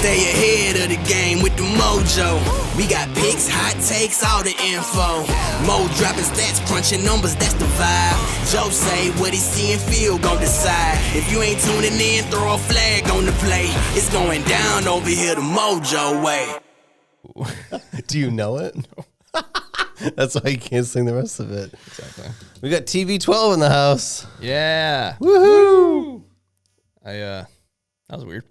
Stay ahead of the game with the MOJO. We got picks, hot takes, all the info. Mo dropping stats, crunching numbers, that's the vibe. Joe say what he see and feel, gon' decide. If you ain't tuning in, throw a flag on the play. It's going down over here the MOJO way. Do you know it? No. That's why you can't sing the rest of it. Exactly. We got TV12 in the house. Yeah. Woohoo! That was weird.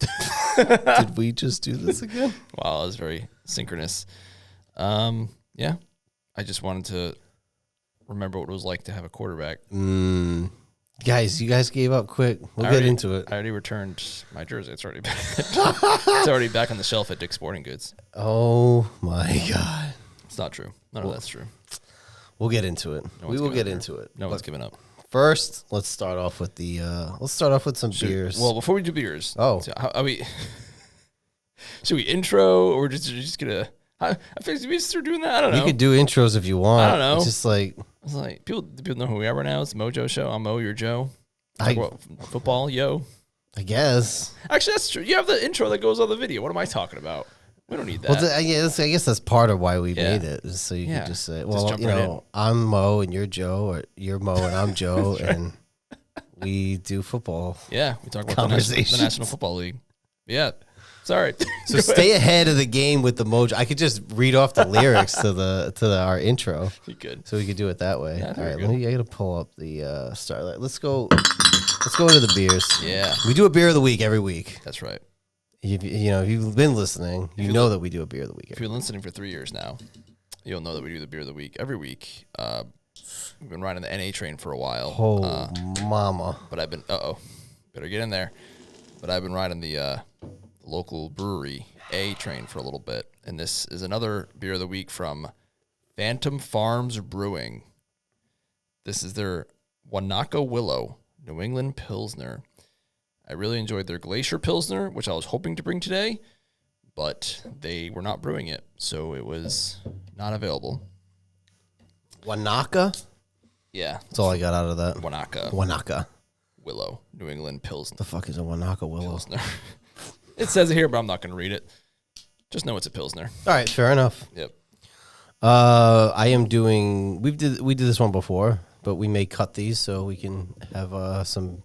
Did we just do this again? Wow, that was very synchronous. Yeah. I just wanted to remember what it was like to have a quarterback. Guys, you guys gave up quick. We'll get into it. I already returned my jersey. It's already back. It's already back on the shelf at Dick's Sporting Goods. Oh my God. It's not true. None of that's true. We'll get into it. We will get into it. No one's giving up. First, let's start off with the. Let's start off with some beers. Well, before we do beers, Oh. so should we intro or just gonna? I think we start doing that. I don't know. You could do intros if you want. I don't know. It's just like It's like people know who we are right now. It's the MOJO show. I'm Mo, you're Joe. Talk about football, yo. I guess. Actually, that's true. You have the intro that goes on the video. What am I talking about? We don't need that. Well, I guess that's part of why we made it, is so you could just say, well, jump you right know, I'm Mo and you're Joe, or you're Mo and I'm Joe, and we do football. Yeah, we talk about the National Football League. Yeah, sorry. So stay ahead of the game with the MOJO. I could just read off the lyrics to our intro. You could. So we could do it that way. Yeah, all right, I gotta pull up the Starlight. Let's go into the beers. Yeah, we do a beer of the week every week. That's right. If you've been listening, you know that we do a beer of the week. If you've been listening for 3 years now, you'll know that we do the beer of the week every week. We've been riding the NA train for a while. Oh, mama. But I've been, better get in there. But I've been riding the local brewery A train for a little bit. And this is another beer of the week from Phantom Farms Brewing. This is their Wanaka Willow New England Pilsner. I really enjoyed their Glacier Pilsner, which I was hoping to bring today, but they were not brewing it, so it was not available. Wanaka? Yeah. That's all I got out of that. Wanaka Willow New England Pilsner. The fuck is a Wanaka Willow? Pilsner. It says it here, but I'm not going to read it. Just know it's a Pilsner. All right, fair enough. Yep. I am doing. We did this one before, but we may cut these so we can have some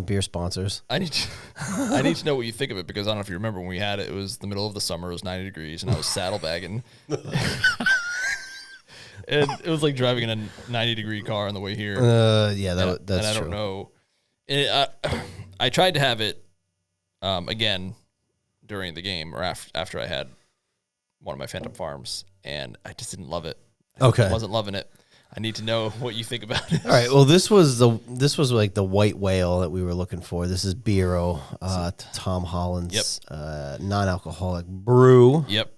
beer sponsors. I need to know what you think of it, because I don't know if you remember when we had it. It was the middle of the summer. It was 90 degrees, and I was saddlebagging. And it was like driving in a 90-degree car on the way here. Yeah, that's true. And I don't know. I tried to have it again during the game, or after I had one of my Phantom Farms, and I just didn't love it. I wasn't loving it. I need to know what you think about it. All right. Well, this was like the white whale that we were looking for. This is Biro, Tom Holland's non-alcoholic brew. Yep.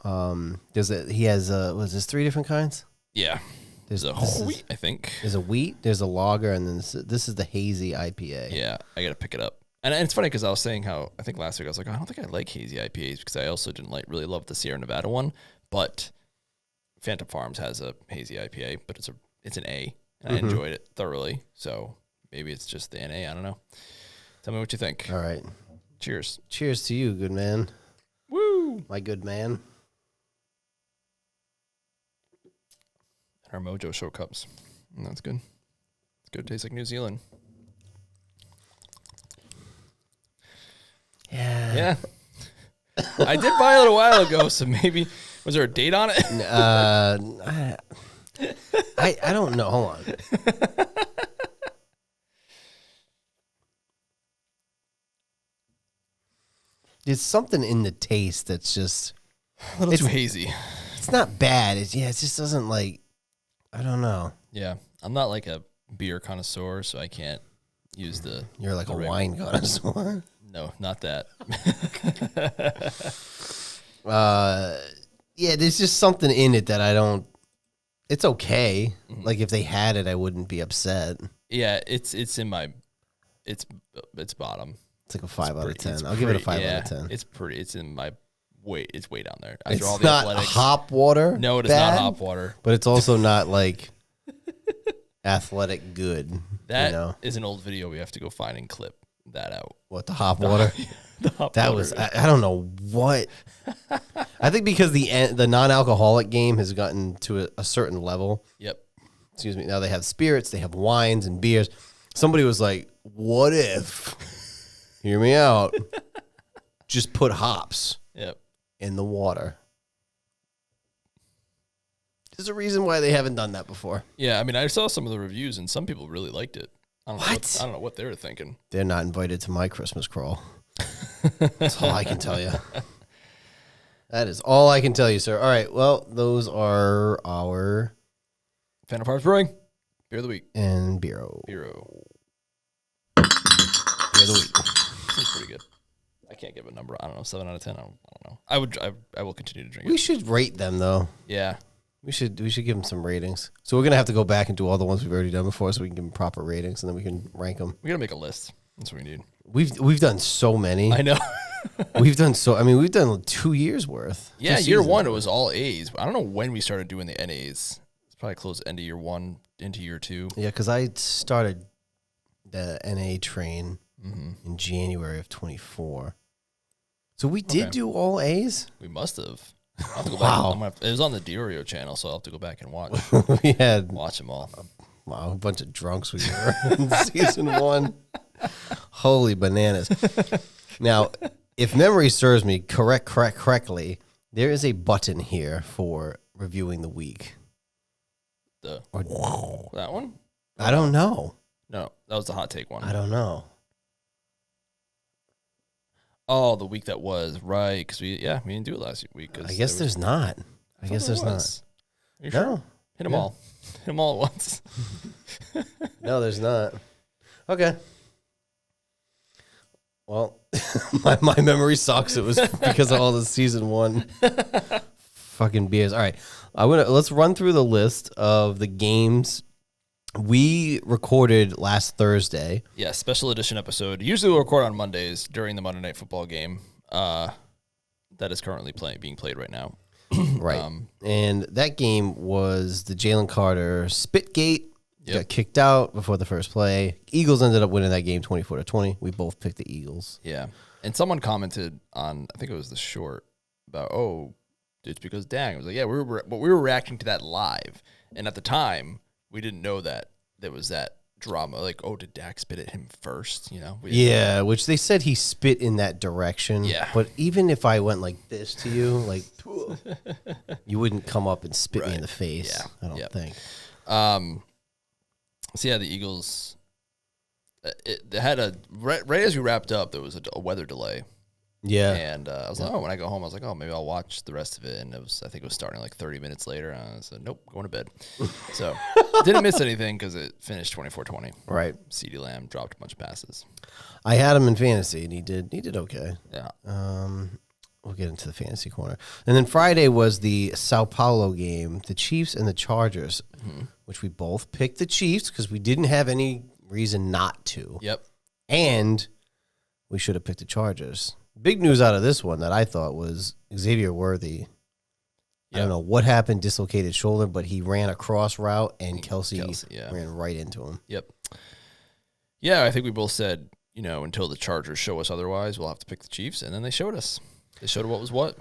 He has was this 3 different kinds? Yeah. There's a wheat, I think. There's a wheat, there's a lager, and then this is the hazy IPA. Yeah, I got to pick it up. And it's funny because I was saying how, I think last week I was like, I don't think I like hazy IPAs, because I also didn't really love the Sierra Nevada one. But Phantom Farms has a hazy IPA, but it's an A, and I enjoyed it thoroughly. So maybe it's just the NA. I don't know. Tell me what you think. All right. Cheers. Cheers to you, good man. Woo! My good man. Our MOJO show cups. That's good. It's good. Tastes like New Zealand. Yeah. I did buy it a little while ago, so maybe, was there a date on it? I don't know. Hold on. There's something in the taste that's just A little too hazy. It's not bad. It just doesn't like. I don't know. Yeah, I'm not like a beer connoisseur, so I can't use the. You're like a wine connoisseur. No, not that. Yeah, there's just something in it that I don't. It's okay. Mm-hmm. Like if they had it, I wouldn't be upset. Yeah, it's in my, it's bottom. It's like a 5 out of 10. I'll give it a 5 out of 10. It's pretty. It's in my weight. It's way down there. After it's all the not athletics. Hop water. No, it is not hop water. But it's also not like athletic good. That is an old video we have to go find and clip. that out. What, the hop water? That was, I don't know what. I think because the non-alcoholic game has gotten to a certain level. Yep. Excuse me. Now they have spirits, they have wines and beers. Somebody was like, what if, hear me out, just put hops in the water? There's a reason why they haven't done that before. Yeah, I mean, I saw some of the reviews, and some people really liked it. I don't know what they were thinking. They're not invited to my Christmas crawl. That's all I can tell you. That is all I can tell you, sir. All right, well, those are our... Phantom Farms Brewing, Beer of the Week. And Beero. Beer of the Week. Seems pretty good. I can't give a number. I don't know, 7 out of 10. I don't know. I will continue to drink it. We should rate them, though. Yeah. We should give them some ratings. So we're going to have to go back and do all the ones we've already done before so we can give them proper ratings, and then we can rank them. We got to make a list. That's what we need. We've done so many. I know. we've done 2 years worth. Yeah, year one, it was all A's. I don't know when we started doing the NAs. It's probably close to end of year one into year two. Yeah, because I started the NA train in January of 24. So we did do all A's? We must have. I'll have to go back. It was on the DiOrio channel, so I'll have to go back and watch. Watch them all. Wow, a bunch of drunks we were in season 1. Holy bananas. Now, if memory serves me correctly, there is a button here for reviewing the week. That one? I don't know. No, that was the hot take one. I don't know. Oh, the week that was, right, because we didn't do it last week. I guess there's not. I guess there's not. Are you sure? Hit them all. Hit them all at once. No, there's not. Okay. Well, my memory sucks. It was because of all the season 1 fucking beers. All right. Let's run through the list of the games we recorded last Thursday. Yeah, special edition episode. Usually we'll record on Mondays during the Monday Night Football game that is currently being played right now. Right. And that game was the Jalen Carter Spitgate. Got kicked out before the first play. Eagles ended up winning that game 24-20. We both picked the Eagles. Yeah. And someone commented on, I think it was the short, about, it's because Dang. I was like, yeah, we were reacting to that live. And at the time, we didn't know that there was that drama. Like, did Dak spit at him first? Yeah, which they said he spit in that direction. Yeah. But even if I went like this to you, like, you wouldn't come up and spit me in the face. Yeah. I don't think. So, yeah, the Eagles, they had right as we wrapped up, there was a weather delay. Yeah. And I was like, when I go home, I was like, maybe I'll watch the rest of it. And I think it was starting like 30 minutes later. And I said, nope, going to bed. So didn't miss anything because it finished 24-20. Right. CeeDee Lamb dropped a bunch of passes. I had him in fantasy, and he did okay. Yeah. We'll get into the fantasy corner. And then Friday was the Sao Paulo game, the Chiefs and the Chargers, which we both picked the Chiefs because we didn't have any reason not to. Yep. And we should have picked the Chargers. Big news out of this one that I thought was Xavier Worthy. Yep. I don't know what happened, dislocated shoulder, but he ran a cross route, and Kelsey ran right into him. Yep. Yeah, I think we both said, until the Chargers show us otherwise, we'll have to pick the Chiefs, and then they showed us. They showed what was what.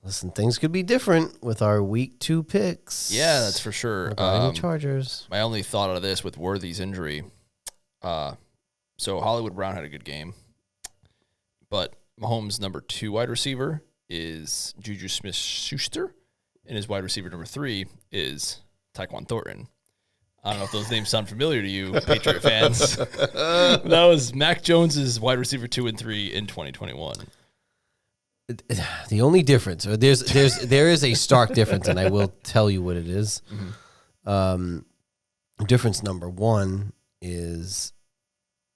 Listen, things could be different with our week 2 picks. Yeah, that's for sure. Regarding the Chargers. My only thought out of this with Worthy's injury, so Hollywood Brown had a good game, but Mahomes' number 2 wide receiver is Juju Smith-Schuster, and his wide receiver number 3 is Tyquan Thornton. I don't know if those names sound familiar to you, Patriot fans. That was Mac Jones's wide receiver 2 and 3 in 2021. The only difference, there is a stark difference, and I will tell you what it is. Difference number 1 is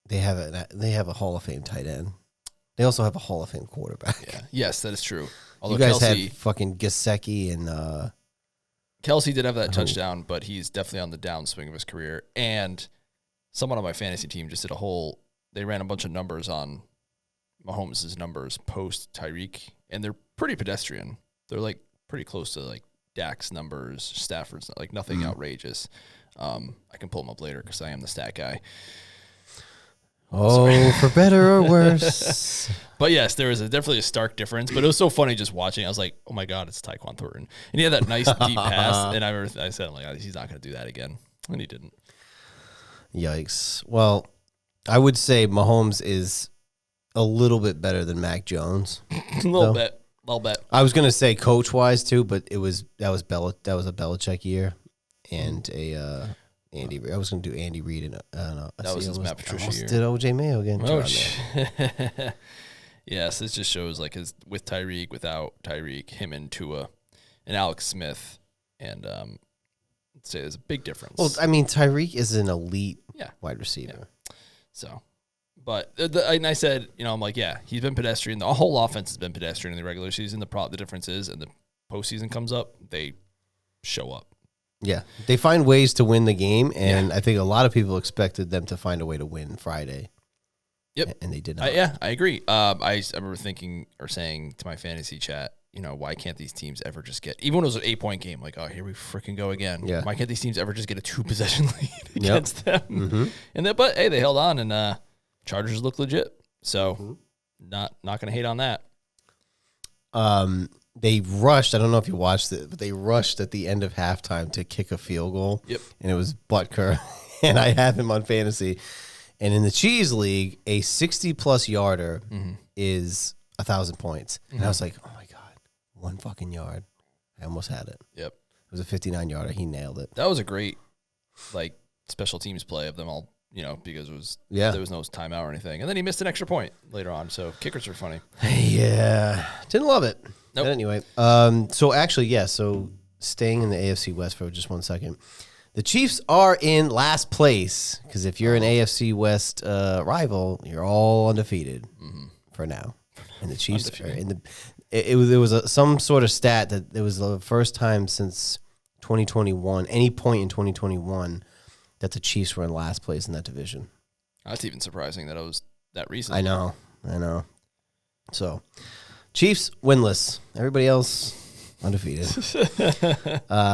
they have a Hall of Fame tight end. They also have a Hall of Fame quarterback. Yeah. Yes, that is true. Although you guys had fucking Gesicki and Kelsey did have that touchdown, but he's definitely on the downswing of his career. And someone on my fantasy team just they ran a bunch of numbers on Mahomes' numbers post Tyreek, and they're pretty pedestrian. They're like pretty close to like Dak's numbers, Stafford's, like nothing outrageous. I can pull them up later because I am the stat guy. Oh, for better or worse. But yes, there was definitely a stark difference. But it was so funny just watching. I was like, oh my God, it's Tyquan Thornton. And he had that nice deep pass. And I said, like, he's not going to do that again. And he didn't. Yikes. Well, I would say Mahomes is a little bit better than Mac Jones. A little bit. I was going to say coach-wise, too, but that was a Belichick year and a Andy. I was going to do Andy Reid. And that was his Matt Patricia year. Did O.J. Mayo again. Yes, this just shows like his with Tyreek, without Tyreek, him and Tua, and Alex Smith, and I'd say there's a big difference. Well, I mean, Tyreek is an elite wide receiver. Yeah. So, but and I said, I'm like, yeah, he's been pedestrian. The whole offense has been pedestrian in the regular season. The difference is, and the postseason comes up, they show up. Yeah, they find ways to win the game, and I think a lot of people expected them to find a way to win Friday. Yep. And they did not. I agree. I remember thinking or saying to my fantasy chat, why can't these teams ever just get, even when it was an 8-point game, like, oh, here we freaking go again. Yeah. Why can't these teams ever just get a 2-possession lead against them? Mm-hmm. And but hey, they held on, and Chargers look legit. So not going to hate on that. They rushed. I don't know if you watched it, but they rushed at the end of halftime to kick a field goal. Yep. And it was Butker, and I have him on fantasy. And in the Cheese League, a 60-plus yarder is 1,000 points. And I was like, oh, my God, 1 fucking yard. I almost had it. Yep. It was a 59-yarder. He nailed it. That was a great, special teams play of them all, because there was no timeout or anything. And then he missed an extra point later on. So kickers are funny. Yeah. Didn't love it. Nope. But anyway, so staying in the AFC West for just 1 second. The Chiefs are in last place because if you're an AFC West rival, you're all undefeated for now. And the Chiefs are in the. It was some sort of stat that it was the first time since 2021, any point in 2021, that the Chiefs were in last place in that division. That's even surprising that it was that recent. I know. So, Chiefs winless. Everybody else undefeated.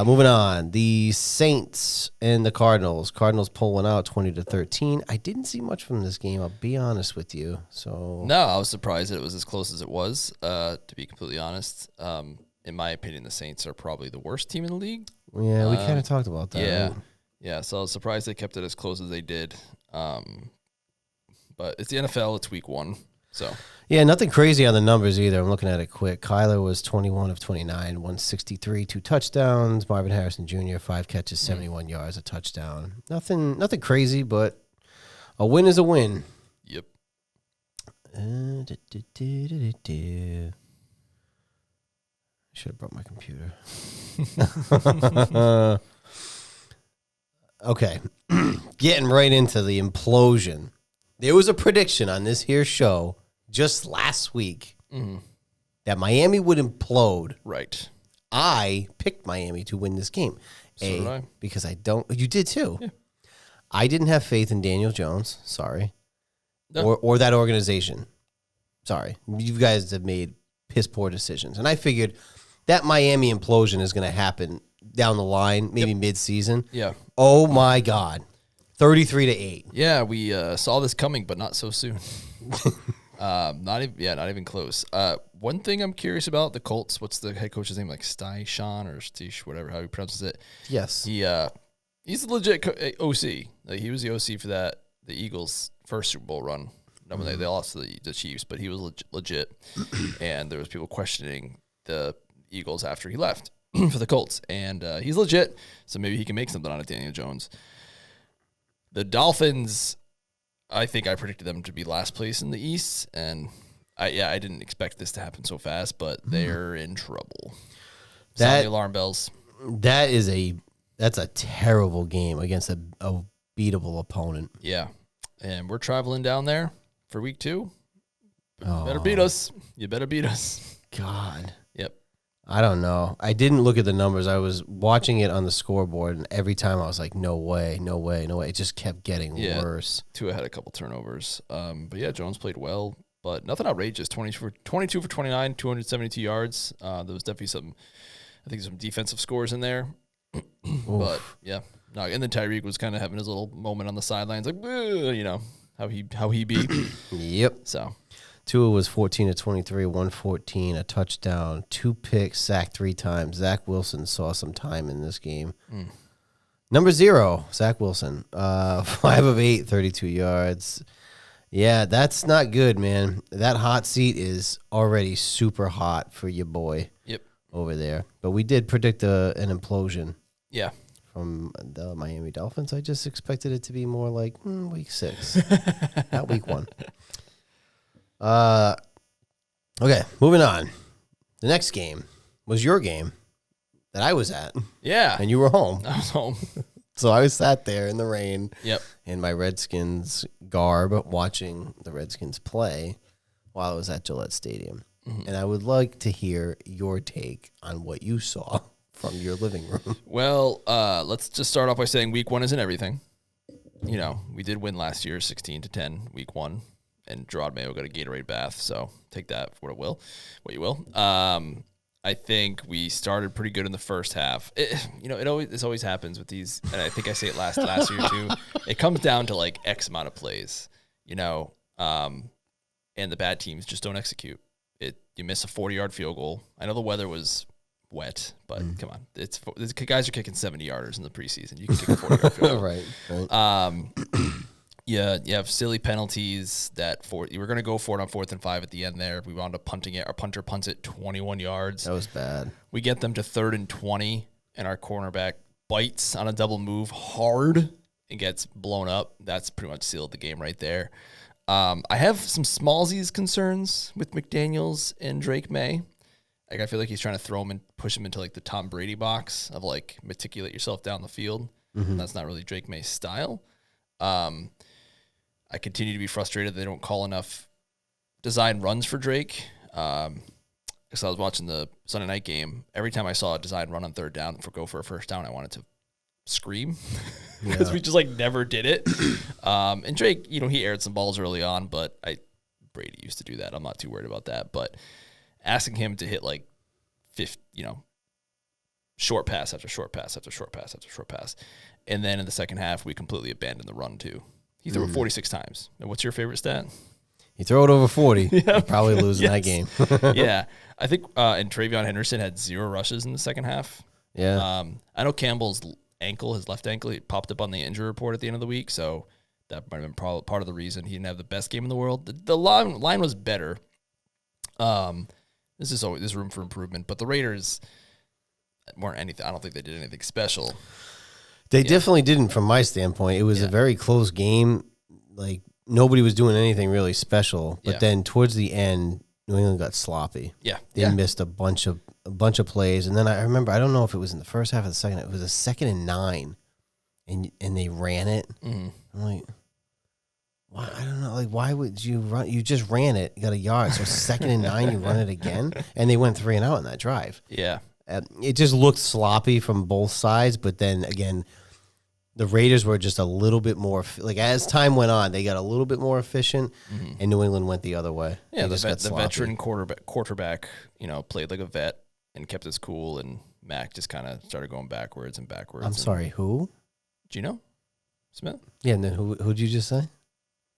Moving on. The Saints and the Cardinals. Cardinals pull one out 20-13. I didn't see much from this game, I'll be honest with you. So no, I was surprised that it was as close as it was, to be completely honest. In my opinion, the Saints are probably the worst team in the league. Yeah, we kind of talked about that. Yeah. Right? Yeah, so I was surprised they kept it as close as they did. But it's the NFL, it's week 1. So yeah, nothing crazy on the numbers either. I'm looking at it quick. Kyler was 21 of 29, 163, 2 touchdowns. Marvin Harrison Jr., 5 catches, 71 yards, a touchdown. Nothing crazy, but a win is a win. Yep. Should have brought my computer. Okay. Getting right into the implosion. There was a prediction on this here show just last week that Miami would implode. Right. I picked Miami to win this game. So did I. Because I don't. You did too. Yeah. I didn't have faith in Daniel Jones. Sorry. No. Or that organization. Sorry. You guys have made piss poor decisions. And I figured that Miami implosion is going to happen down the line, maybe mid-season. Yeah. Oh, my God. 33-8. Yeah, we saw this coming, but not so soon. Not even close. One thing I'm curious about, the Colts, what's the head coach's name? Like Sean or Stish, whatever, how he pronounces it. Yes. He's a legit OC. Like, he was the OC for the Eagles' first Super Bowl run. When they lost to the Chiefs, but he was legit. And there was people questioning the Eagles after he left for the Colts. And he's legit, so maybe he can make something out of Daniel Jones. The Dolphins, I think I predicted them to be last place in the East, and I didn't expect this to happen so fast, but they're in trouble. Sound the alarm bells. That's a terrible game against a beatable opponent. Yeah, and we're traveling down there for week 2. Better beat us. You better beat us. God. Yep. I don't know. I didn't look at the numbers. I was watching it on the scoreboard, and every time I was like, no way, no way, no way. It just kept getting worse. Tua had a couple turnovers. But yeah, Jones played well, but nothing outrageous. 22 for 29, 272 yards. There was definitely some defensive scores in there. But yeah. No, and then Tyreek was kind of having his little moment on the sidelines, like, how he be. Yep. So Tua was 14 of 23, 114, a touchdown, 2 picks, sacked 3 times. Zach Wilson saw some time in this game. Number 0, Zach Wilson, 5 of 8, 32 yards. Yeah, that's not good, man. That hot seat is already super hot for your boy. Yep. Over there. But we did predict an implosion. Yeah. From the Miami Dolphins. I just expected it to be more like week 6, not week 1. Okay, moving on. The next game was your game that I was at. Yeah. And you were home. I was home. So I was sat there in the rain. Yep. In my Redskins garb watching the Redskins play while I was at Gillette Stadium. Mm-hmm. And I would like to hear your take on what you saw from your living room. Well, let's just start off by saying week 1 isn't everything. You know, we did win last year 16-10 week 1. And Gerard Mayo got a Gatorade bath, so take that for what you will. I think we started pretty good in the first half. This always happens with these, and I think I say it last year too. It comes down to like X amount of plays, and the bad teams just don't execute. You miss a 40-yard field goal. I know the weather was wet, but come on, these guys are kicking 70-yarders in the preseason. You can kick a 40-yard field goal, right. Yeah, you have silly penalties you were going to go for it on 4th and 5 at the end there. We wound up punting it. Our punter punts it 21 yards. That was bad. We get them to 3rd and 20, and our cornerback bites on a double move hard and gets blown up. That's pretty much sealed the game right there. I have some smallsies concerns with McDaniels and Drake May. Like, I feel like he's trying to throw him and push him into like the Tom Brady box of like meticulate yourself down the field. Mm-hmm. That's not really Drake May's style. I continue to be frustrated they don't call enough design runs for Drake. Because I was watching the Sunday night game. Every time I saw a design run on 3rd down go for a first down, I wanted to scream because we just like never did it. And Drake, he aired some balls early on, but Brady used to do that. I'm not too worried about that. But asking him to hit like short pass after short pass after short pass after short pass. And then in the second half, we completely abandoned the run, too. He threw it 46 times. And what's your favorite stat? You throw it over 40, you're probably losing that game. Yeah. I think and Travion Henderson had 0 rushes in the second half. Yeah. I know Campbell's ankle, his left ankle, it popped up on the injury report at the end of the week, so that might have been part of the reason he didn't have the best game in the world. The line was better. There's room for improvement, but the Raiders weren't anything. I don't think they did anything special. They definitely didn't from my standpoint. It was a very close game. Like, nobody was doing anything really special. But then towards the end, New England got sloppy. Yeah. They missed a bunch of plays. And then I remember, I don't know if it was in the first half or the second, it was a 2nd and 9. And they ran it. Mm-hmm. I'm like, why? I don't know. Like, why would you run? You just ran it. You got a yard. So 2nd and 9, you run it again. And they went 3 and out on that drive. Yeah. It just looked sloppy from both sides. But then, again, the Raiders were just a little bit more, like, as time went on, they got a little bit more efficient, and New England went the other way. Yeah, the veteran quarterback, played like a vet and kept his cool, and Mac just kind of started going backwards and backwards. I'm sorry, who? Geno Smith? Yeah, and then who'd you just say?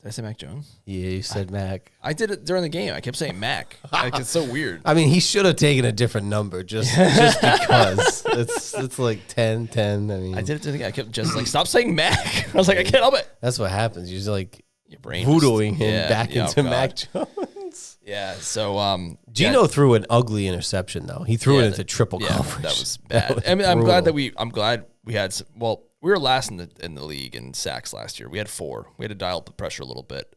Did I say Mac Jones? Yeah, you said Mac. I did it during the game. I kept saying Mac. Like, it's so weird. I mean, he should have taken a different number just because. It's like 10. I mean, I did it during the game. I kept just like, stop saying Mac. I was like, I can't help it. That's what happens. You're just like your brain voodooing him back into Mac Jones. Yeah. So Geno threw an ugly interception though. He threw it into triple coverage. That was bad. I mean, I'm glad we had some, we were last in the league in sacks last year. We had 4. We had to dial up the pressure a little bit.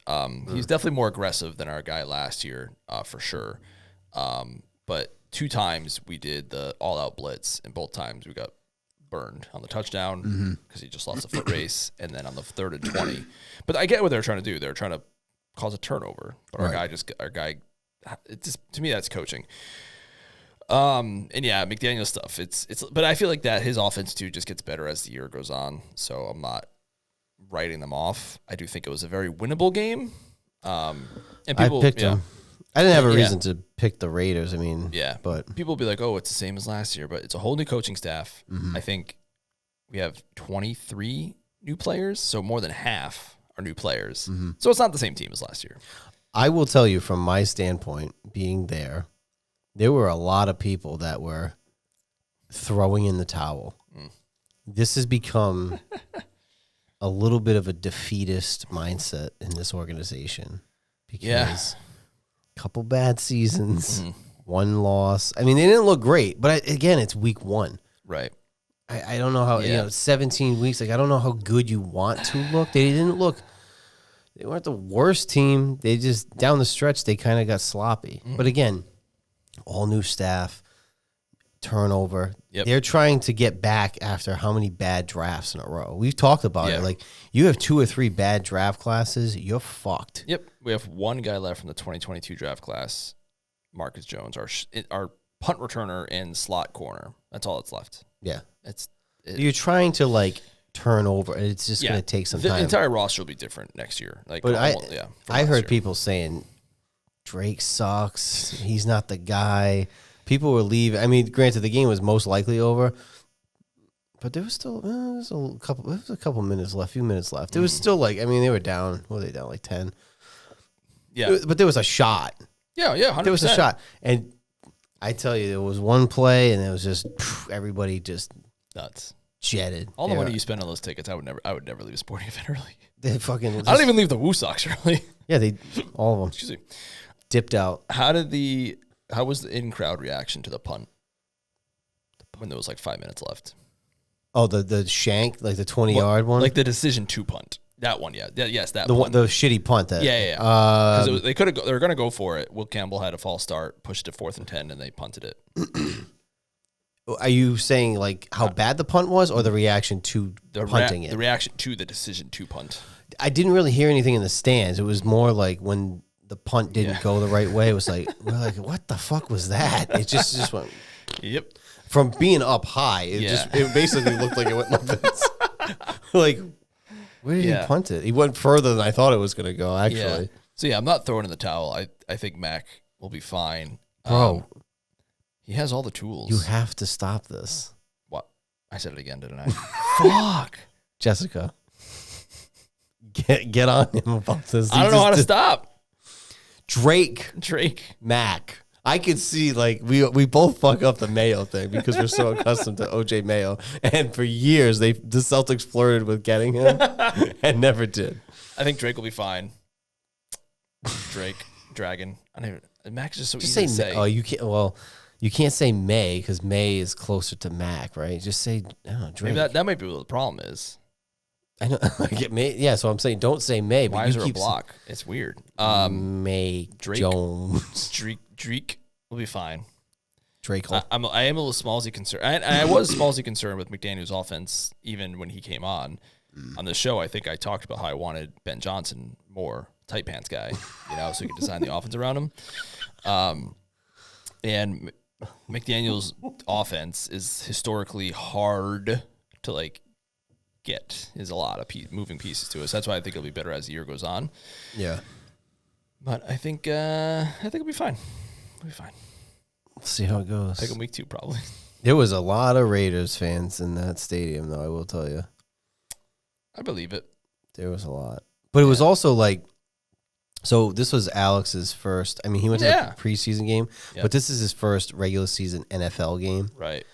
He's definitely more aggressive than our guy last year, for sure. But 2 times we did the all-out blitz, and both times we got burned on the touchdown because he just lost a foot race, and then on the 3rd and 20. But I get what they're trying to do. They're trying to cause a turnover. But our guy, to me, that's coaching. And yeah, McDaniel's stuff. It's but I feel like that his offense too just gets better as the year goes on. So I'm not writing them off. I do think it was a very winnable game. And people, I picked them. I didn't have a reason to pick the Raiders. I mean, but people will be like, "Oh, it's the same as last year," but it's a whole new coaching staff. I think we have 23 new players, so more than half are new players. Mm-hmm. So it's not the same team as last year. I will tell you from my standpoint, being there were a lot of people that were throwing in the towel. This has become a little bit of a defeatist mindset in this organization because a couple bad seasons, one loss. I mean, they didn't look great, but again, it's week 1. Right. I don't know how, 17 weeks. Like, I don't know how good you want to look. They weren't the worst team. They just, down the stretch, they kind of got sloppy. But again, all new staff, turnover. Yep. They're trying to get back after how many bad drafts in a row. We've talked about it. Like, you have 2 or 3 bad draft classes, you're fucked. Yep. We have one guy left from the 2022 draft class, Marcus Jones, our punt returner and slot corner. That's all that's left. Yeah. You're trying to, like, turn over, and it's just going to take some time. The entire roster will be different next year. Like, but I heard year. people saying Drake sucks. He's not the guy. People were leaving. I mean, granted, the game was most likely over, but there was still a couple minutes left, few minutes left. It was still like, I mean, they were down. What were they down, like 10? Yeah. But there was a shot. Yeah, 100%. There was a shot. And I tell you, there was one play, and it was just everybody just nuts. Jetted. All the money you spend on those tickets, I would never leave a sporting event early. They fucking. I don't even leave the Woo Sox early. Yeah, all of them. Excuse me. Dipped out. How was the in-crowd reaction to the punt when there was like 5 minutes left? Oh, the shank, like the 20-yard one? Like the decision to punt. That one, yeah. Yes, that one. The shitty punt. Yeah. Because they were going to go for it. Will Campbell had a false start, pushed it 4th and 10, and they punted it. Are you saying like how bad the punt was, or the reaction to punting it? The reaction to the decision to punt. I didn't really hear anything in the stands. It was more like when the punt didn't go the right way. It was like, we're like, what the fuck was that? It just went. Yep. From being up high, it basically looked like it went like this. Like, where did he punt it? He went further than I thought it was going to go, actually. Yeah. So, I'm not throwing in the towel. I think Mac will be fine. Bro. He has all the tools. You have to stop this. What? I said it again, didn't I? Fuck. Jessica. Get on him about this. I don't know how to stop. Drake. Mac. I could see, like, we both fuck up the Mayo thing because we're so accustomed to OJ Mayo. And for years, the Celtics flirted with getting him and never did. I think Drake will be fine. Drake, Dragon. Mac's just so just easy to say. Oh, you can't. Well, you can't say May because May is closer to Mac, right? Just say Drake. Maybe that might be what the problem is. I know. I get May. Yeah, so I'm saying don't say May. Why but is there a block? It's weird. May Drake Jones. Drake will be fine. Drake. I am a little smallsy concerned. I was smallsy concerned with McDaniel's offense even when he came on. On the show, I think I talked about how I wanted Ben Johnson more tight pants guy, so he could design the offense around him. And McDaniel's offense is historically hard to get. There's a lot of moving pieces to it. So that's why I think it'll be better as the year goes on. Yeah, but I think it'll be fine. It'll be fine. Let's see how it goes. Pick him week 2 probably. There was a lot of Raiders fans in that stadium, though. I will tell you. I believe it. There was a lot, but it was also like. So this was Alex's first. I mean, he went to the preseason game, but this is his first regular season NFL game. Right.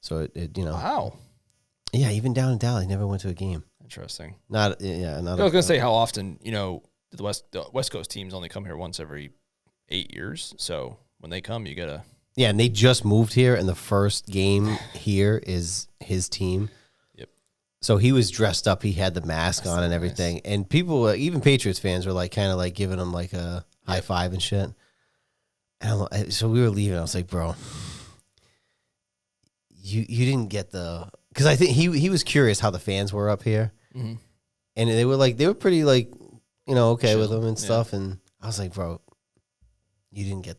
So it Wow. Yeah, even down in Dallas, he never went to a game. Interesting. Not. I was gonna say how often the West Coast teams only come here once every 8 years. So when they come, you gotta. Yeah, and they just moved here, and the first game here is his team. So he was dressed up. He had the mask on and everything. Nice. And people, even Patriots fans, were kind of giving him a high five and shit. And so we were leaving. I was like, bro, you didn't get because I think he was curious how the fans were up here, and they were pretty okay with him and stuff. And I was like, bro, you didn't get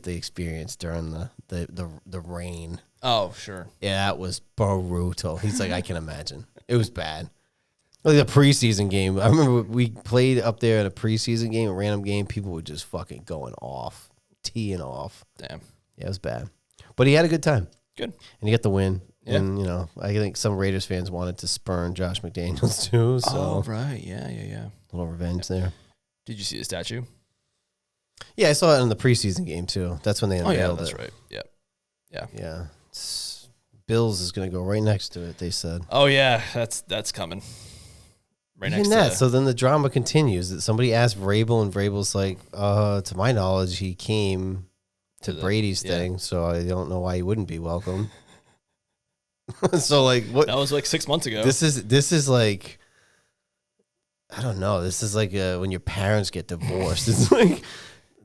the experience during the rain. Oh, sure. Yeah, that was brutal. He's like, I can imagine. It was bad. Like the preseason game. I remember we played up there in a preseason game, a random game. People were just fucking going off, teeing off. Damn. Yeah, it was bad. But he had a good time. Good. And he got the win. Yeah. And, I think some Raiders fans wanted to spurn Josh McDaniels too. So Oh, right. Yeah. a little revenge there. Did you see the statue? Yeah, I saw it in the preseason game too. That's when they unveiled that's it. right. Yeah. Yeah. Yeah. Bills is going to go right next to it, they said. Oh, yeah. That's coming. Right Even next that. to So then the drama continues. That somebody asked Vrabel, and Vrabel's like, to my knowledge, he came to Brady's thing, so I don't know why he wouldn't be welcome. So what? That was 6 months ago. This is like, I don't know. This is like when your parents get divorced. It's like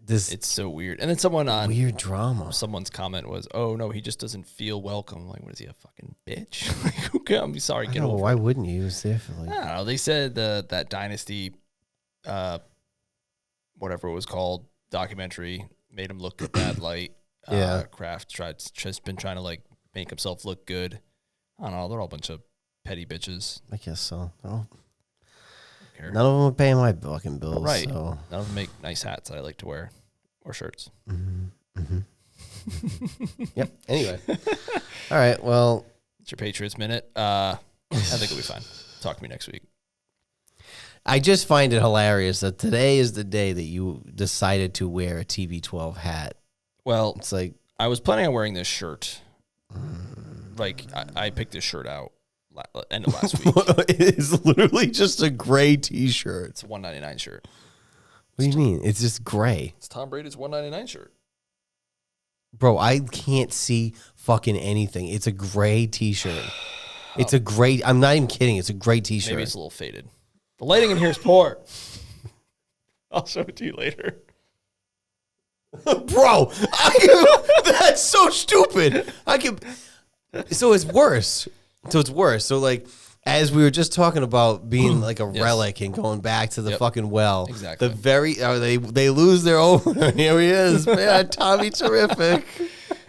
this. It's so weird. And then someone on Weird drama. Someone's comment was, "Oh no, he just doesn't feel welcome." Like, what is he, a fucking bitch? Like, okay, I'm sorry. I Get know, over. why wouldn't you? He was there for I don't know. They said that Dynasty, whatever it was called, documentary made him look in bad light. Yeah. Kraft just been trying to make himself look good. I don't know. They're all a bunch of petty bitches. I guess so. Oh. Care. None of them are paying my fucking bills. Right. So. None of them make nice hats that I like to wear or shirts. Yep. Anyway. All right. Well, It's your Patriots minute. I think it'll be fine. Talk to me next week. I just find it hilarious that today is the day that you decided to wear a TB12 hat. Well, It's like, I was planning on wearing this shirt. I picked this shirt out end of last week. it's literally just a gray T-shirt. It's a $199 shirt. What do you mean? It's just gray. It's Tom Brady's $199 shirt. Bro, I can't see fucking anything. It's a gray T-shirt. It's a gray. I'm not even kidding. It's a gray T-shirt. Maybe it's a little faded. The lighting in here is poor. I'll show it to you later. Bro, that's so stupid. So it's worse. So as we were just talking about being like a relic and going back to the fucking well. Exactly. They lose their opener. Here he is, man. Tommy Terrific.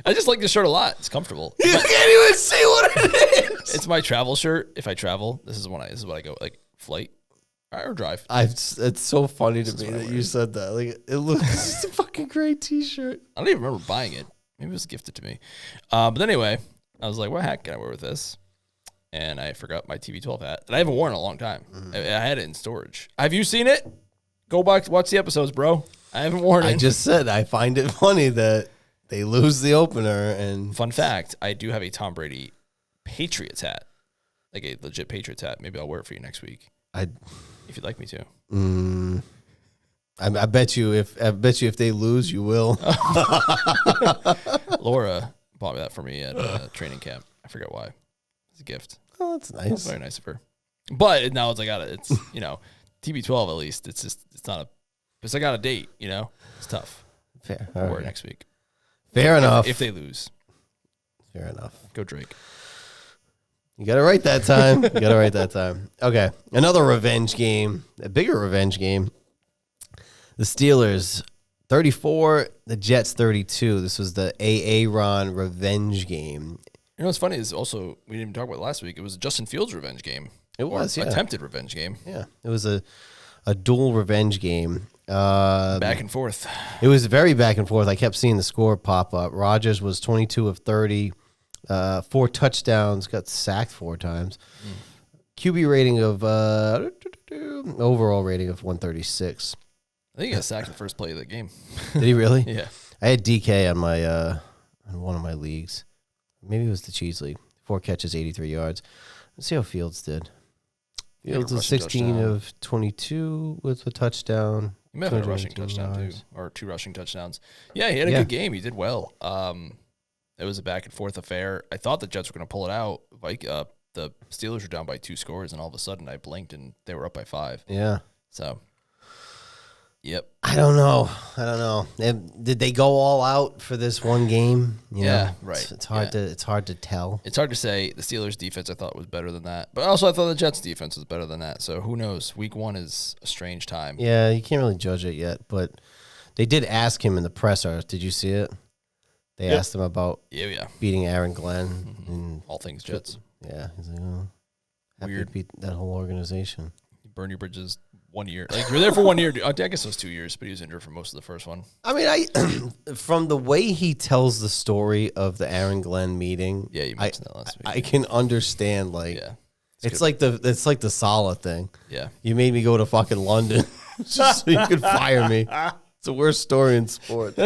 I just like this shirt a lot. It's comfortable. You can't even see what it is. It's my travel shirt. If I travel, this is what I go, flight or drive. It's so funny to me that you said that. It looks just a fucking great T-shirt. I don't even remember buying it. Maybe it was gifted to me. But anyway, I was like, what hat can I wear with this? And I forgot my TB12 hat that I haven't worn in a long time. I had it in storage. Have you seen it? Go back, watch the episodes, bro. I haven't worn it. I just said I find it funny that they lose the opener. And fun fact, I do have a Tom Brady Patriots hat, like a legit Patriots hat. Maybe I'll wear it for you next week. If you'd like me to. I bet you if they lose, you will. Laura bought that for me at training camp. I forget why. It's a gift. Oh, that's nice. That's very nice of her. But now I got it. It's TB12 at least. It's not because I got a date. It's tough. Fair. I'll wear it next week. Fair enough. If they lose, fair enough. Go Drake. You got it right that time. Okay, another revenge game, a bigger revenge game. The Steelers 34, the Jets 32. This was the Aaron revenge game. What's funny is also, we didn't even talk about it last week, it was a Justin Fields revenge game. It was, yeah. Attempted revenge game. Yeah, it was a dual revenge game. Back and forth. It was very back and forth. I kept seeing the score pop up. Rodgers was 22 of 30, 4 touchdowns, got sacked 4 times. QB rating of, overall rating of 136. I think he got sacked the first play of the game. Did he really? Yeah. I had DK on my on one of my leagues. Maybe it was the Cheese League. 4 catches, 83 yards. Let's see how Fields did. Fields was 16 of 22 with a touchdown. He might have had a rushing touchdown too, or 2 rushing touchdowns. Yeah, he had a good game. He did well. It was a back and forth affair. I thought the Jets were going to pull it out. The Steelers were down by 2 scores, and all of a sudden I blinked and they were up by 5. Yeah. So, yep. I don't know. Did they go all out for this one game? Right. It's hard to tell. It's hard to say. The Steelers' defense I thought was better than that, but also I thought the Jets' defense was better than that. So who knows? Week 1 is a strange time. Yeah, you can't really judge it yet, but they did ask him in the presser. Did you see it? They asked him about beating Aaron Glenn and all things Jets. Yeah, he's like, happy Weird. to beat that whole organization. burn your bridges 1 year. Like, you're there for 1 year. I guess it was 2 years, but he was injured for most of the first one. I mean, from the way he tells the story of the Aaron Glenn meeting, Yeah, you mentioned that last week. I can understand, like, Yeah. it's like the Salah thing. Yeah. You made me go to fucking London just so you could fire me. It's the worst story in sports.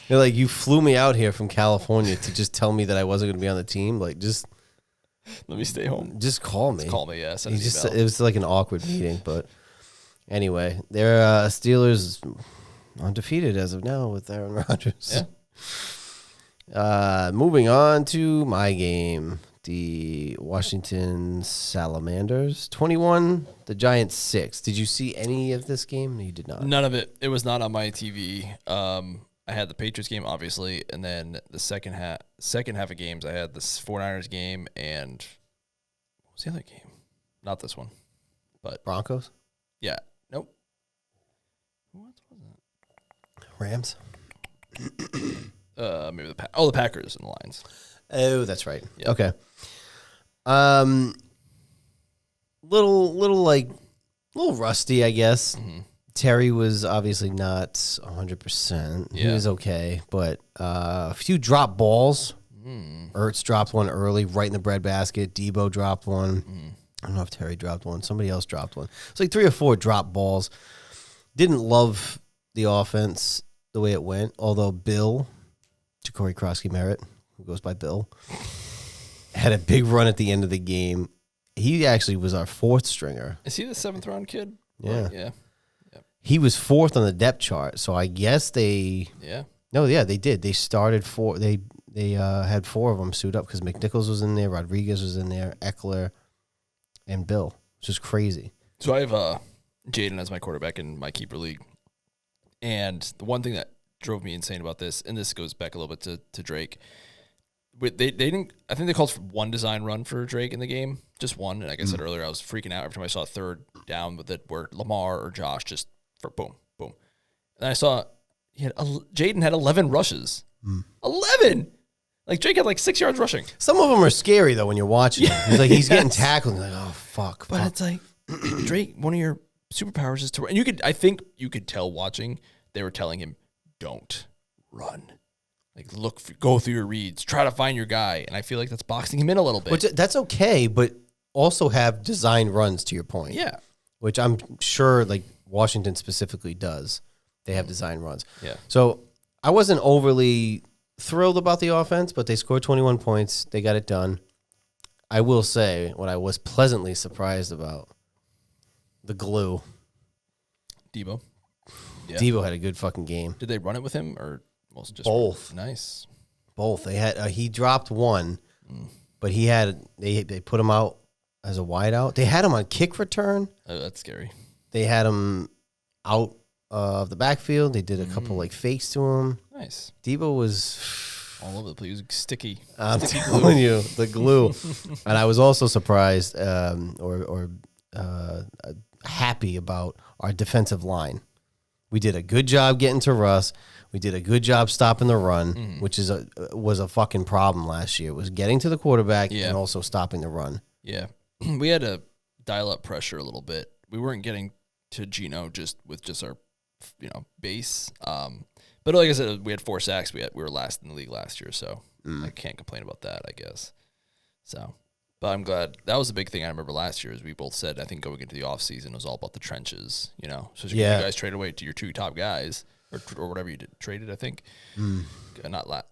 You're like, you flew me out here from California to just tell me that I wasn't going to be on the team. Like, just Let me stay home. just call me. Just call me, yeah. Send He an just email. it was like an awkward meeting, but anyway, they're Steelers undefeated as of now with Aaron Rodgers. Yeah. Moving on to my game, the Washington Salamanders 21, the Giants 6. Did you see any of this game? You did not. None of it. It was not on my TV. I had the Patriots game, obviously, and then the second half of games, I had the 49ers game, and what was the other game? Not this one, but Broncos, yeah, nope. What was it? Rams. Maybe the Packers and the Lions. Oh, that's right. Yeah. Okay. Little rusty, I guess. Mm-hmm. Terry was obviously not 100%. He Yeah. was okay, but a few drop balls. Ertz dropped one early, right in the breadbasket. Debo dropped one. I don't know if Terry dropped one. Somebody else dropped one. It's like 3 or 4 drop balls. Didn't love the offense the way it went, although Bill, Ja'Cory Krosky-Merritt, who goes by Bill, had a big run at the end of the game. He actually was our 4th stringer. Is he the 7th round kid? Yeah. Yeah. He was 4th on the depth chart, so I guess they... Yeah. No, yeah, they did. They started 4. They had 4 of them suit up because McNichols was in there, Rodriguez was in there, Eckler, and Bill, which is crazy. So I have Jaden as my quarterback in my keeper league. And the one thing that drove me insane about this, and this goes back a little bit to Drake, they didn't. I think they called for one design run for Drake in the game, just one. And like I said earlier, I was freaking out every time I saw a third down with it where Lamar or Josh just for boom, boom. And I saw Jaden had 11 rushes. 11. Like Drake had like 6 yards rushing. Some of them are scary though when you're watching. Them. He's getting tackled. And you're like, oh fuck. But it's like Drake, one of your superpowers is to run. And I think you could tell watching, they were telling him, don't run. Like, go through your reads, try to find your guy. And I feel like that's boxing him in a little bit. Which that's okay, but also have design runs to your point. Yeah. Which I'm sure like Washington specifically does. They have design runs. Yeah. So I wasn't overly thrilled about the offense, but they scored 21 points. They got it done. I will say what I was pleasantly surprised about, the glue. Debo. Yeah. Debo had a good fucking game. Did they run it with him or mostly just Both. Nice. Both. They had he dropped one, but he had they put him out as a wideout. They had him on kick return. Oh, that's scary. They had him out of the backfield. They did a couple like fakes to him. Nice. Debo was All over the place. He was sticky. I'm telling you, the glue. And I was also surprised happy about our defensive line. We did a good job getting to Russ. We did a good job stopping the run, which was a fucking problem last year. It was getting to the quarterback and also stopping the run. Yeah. We had to dial up pressure a little bit. We weren't getting to Geno with our base. But like I said, we had 4 sacks. We were last in the league last year, so I can't complain about that, I guess. So, but I'm glad. That was the big thing I remember last year, is we both said, I think going into the offseason, it was all about the trenches, So you guys traded away to your 2 top guys, or whatever you traded, I think. Not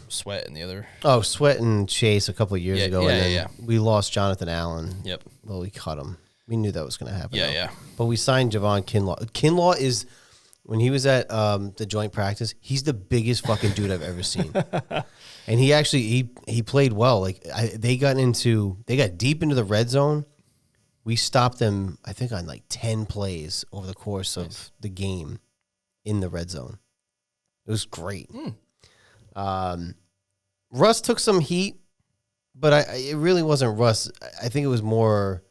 Sweat and the other. Oh, Sweat and Chase a couple of years ago. And then we lost Jonathan Allen. Yep. Well, we cut him. We knew that was going to happen. Yeah. But we signed Javon Kinlaw. Kinlaw is, when he was at the joint practice, he's the biggest fucking dude I've ever seen. And he actually, he played well. Like they got deep into the red zone. We stopped them, I think, on like 10 plays over the course of the game in the red zone. It was great. Russ took some heat, but it really wasn't Russ. I think it was more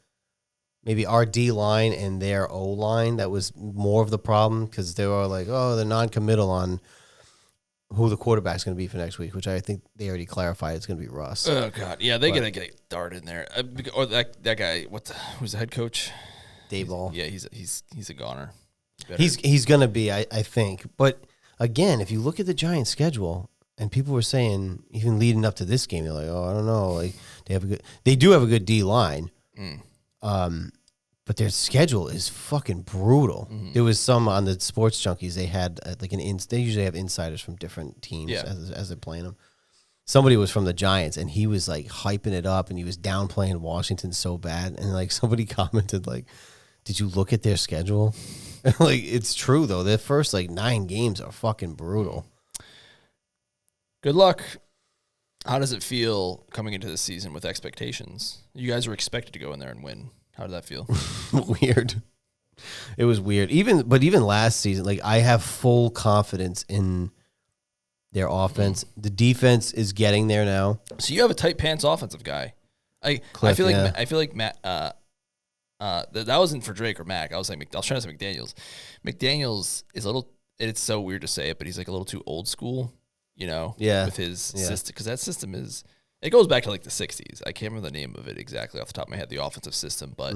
maybe our D line and their O line that was more of the problem, because they were like, oh, they're non-committal on who the quarterback's going to be for next week, which I think they already clarified it's going to be Russ. Oh God, yeah, they gotta get Dart in there, or that guy. Who's the head coach? Dayball. Yeah, he's a goner. He's going to be, I think. But again, if you look at the Giants' schedule, and people were saying even leading up to this game, they're like, oh, I don't know, like they do have a good D line, but their schedule is fucking brutal. There was some on the Sports Junkies. They had they usually have insiders from different teams as they're playing them. Somebody was from the Giants, and he was like hyping it up, and he was downplaying Washington so bad, and like somebody commented like, did you look at their schedule? Like, it's true though. Their first like 9 games are fucking brutal. Good luck. How does it feel coming into this season with expectations? You guys were expected to go in there and win. How did that feel? Weird. It was weird. Even last season, like, I have full confidence in their offense. The defense is getting there now. So you have a tight pants offensive guy. I feel like Matt. That wasn't for Drake or Mac. I was trying to say McDaniels. McDaniels is a little. It's so weird to say it, but he's like a little too old school. With his system, because that system it goes back to like the 60s. I can't remember the name of it exactly off the top of my head, the offensive system, but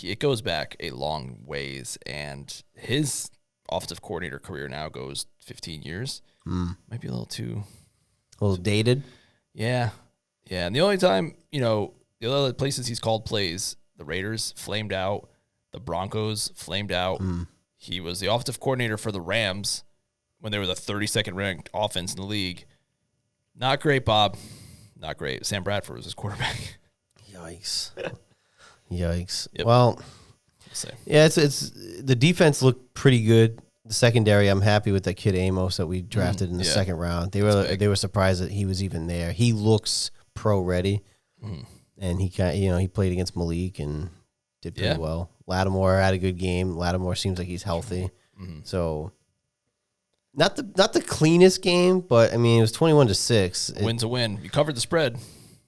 it goes back a long ways, and his offensive coordinator career now goes 15 years. Might be a little dated. Yeah. And the only time, the other places he's called plays, the Raiders flamed out, the Broncos flamed out. He was the offensive coordinator for the Rams when they were the 32nd ranked offense in the league. Not great, Bob. Not great. Sam Bradford was his quarterback. Yikes. Yep. We'll Well, see. Yeah, it's the defense looked pretty good. The secondary, I'm happy with that kid Amos that we drafted in the second round. They were surprised that he was even there. He looks pro ready, and he he played against Malik and did pretty well. Lattimore had a good game. Lattimore seems like he's healthy, so. Not the cleanest game, but I mean it was 21-6. Win's a win. You covered the spread.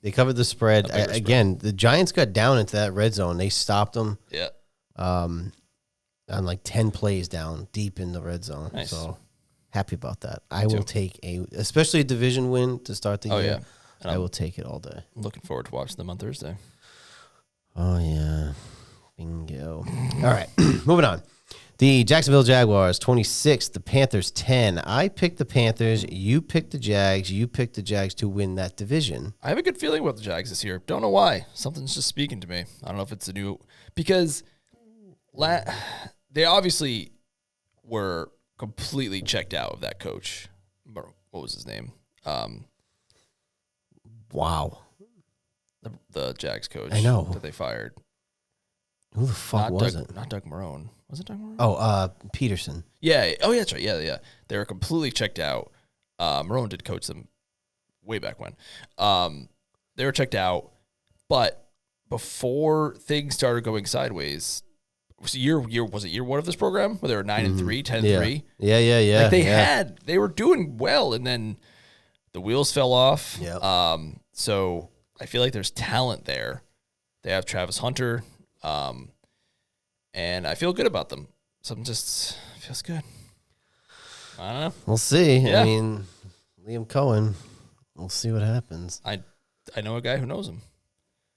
They covered the spread. Again, the Giants got down into that red zone. They stopped them. Yeah. On like 10 plays down deep in the red zone. Nice. So happy about that. I will take especially a division win to start the year. I will take it all day. I'm looking forward to watching them on Thursday. Oh yeah. Bingo. All right. Moving on. The Jacksonville Jaguars, 26. The Panthers, 10. I picked the Panthers. You picked the Jags. You picked the Jags to win that division. I have a good feeling about the Jags this year. Don't know why. Something's just speaking to me. I don't know if it's because they obviously were completely checked out of that coach. What was his name? Wow. The Jags coach. I know. That they fired. Who the fuck was it? Not Doug Marrone. Was it Doug Marrone? Oh, Peterson. Yeah. Oh, yeah, that's right. Yeah. They were completely checked out. Marrone did coach them way back when. They were checked out, but before things started going sideways, was it year one of this program where they were 9-3, 10-3? Yeah. Like they were doing well, and then the wheels fell off. Yeah. So I feel like there's talent there. They have Travis Hunter. And I feel good about them. Something just feels good. I don't know. We'll see. Yeah. I mean, Liam Cohen. We'll see what happens. I know a guy who knows him.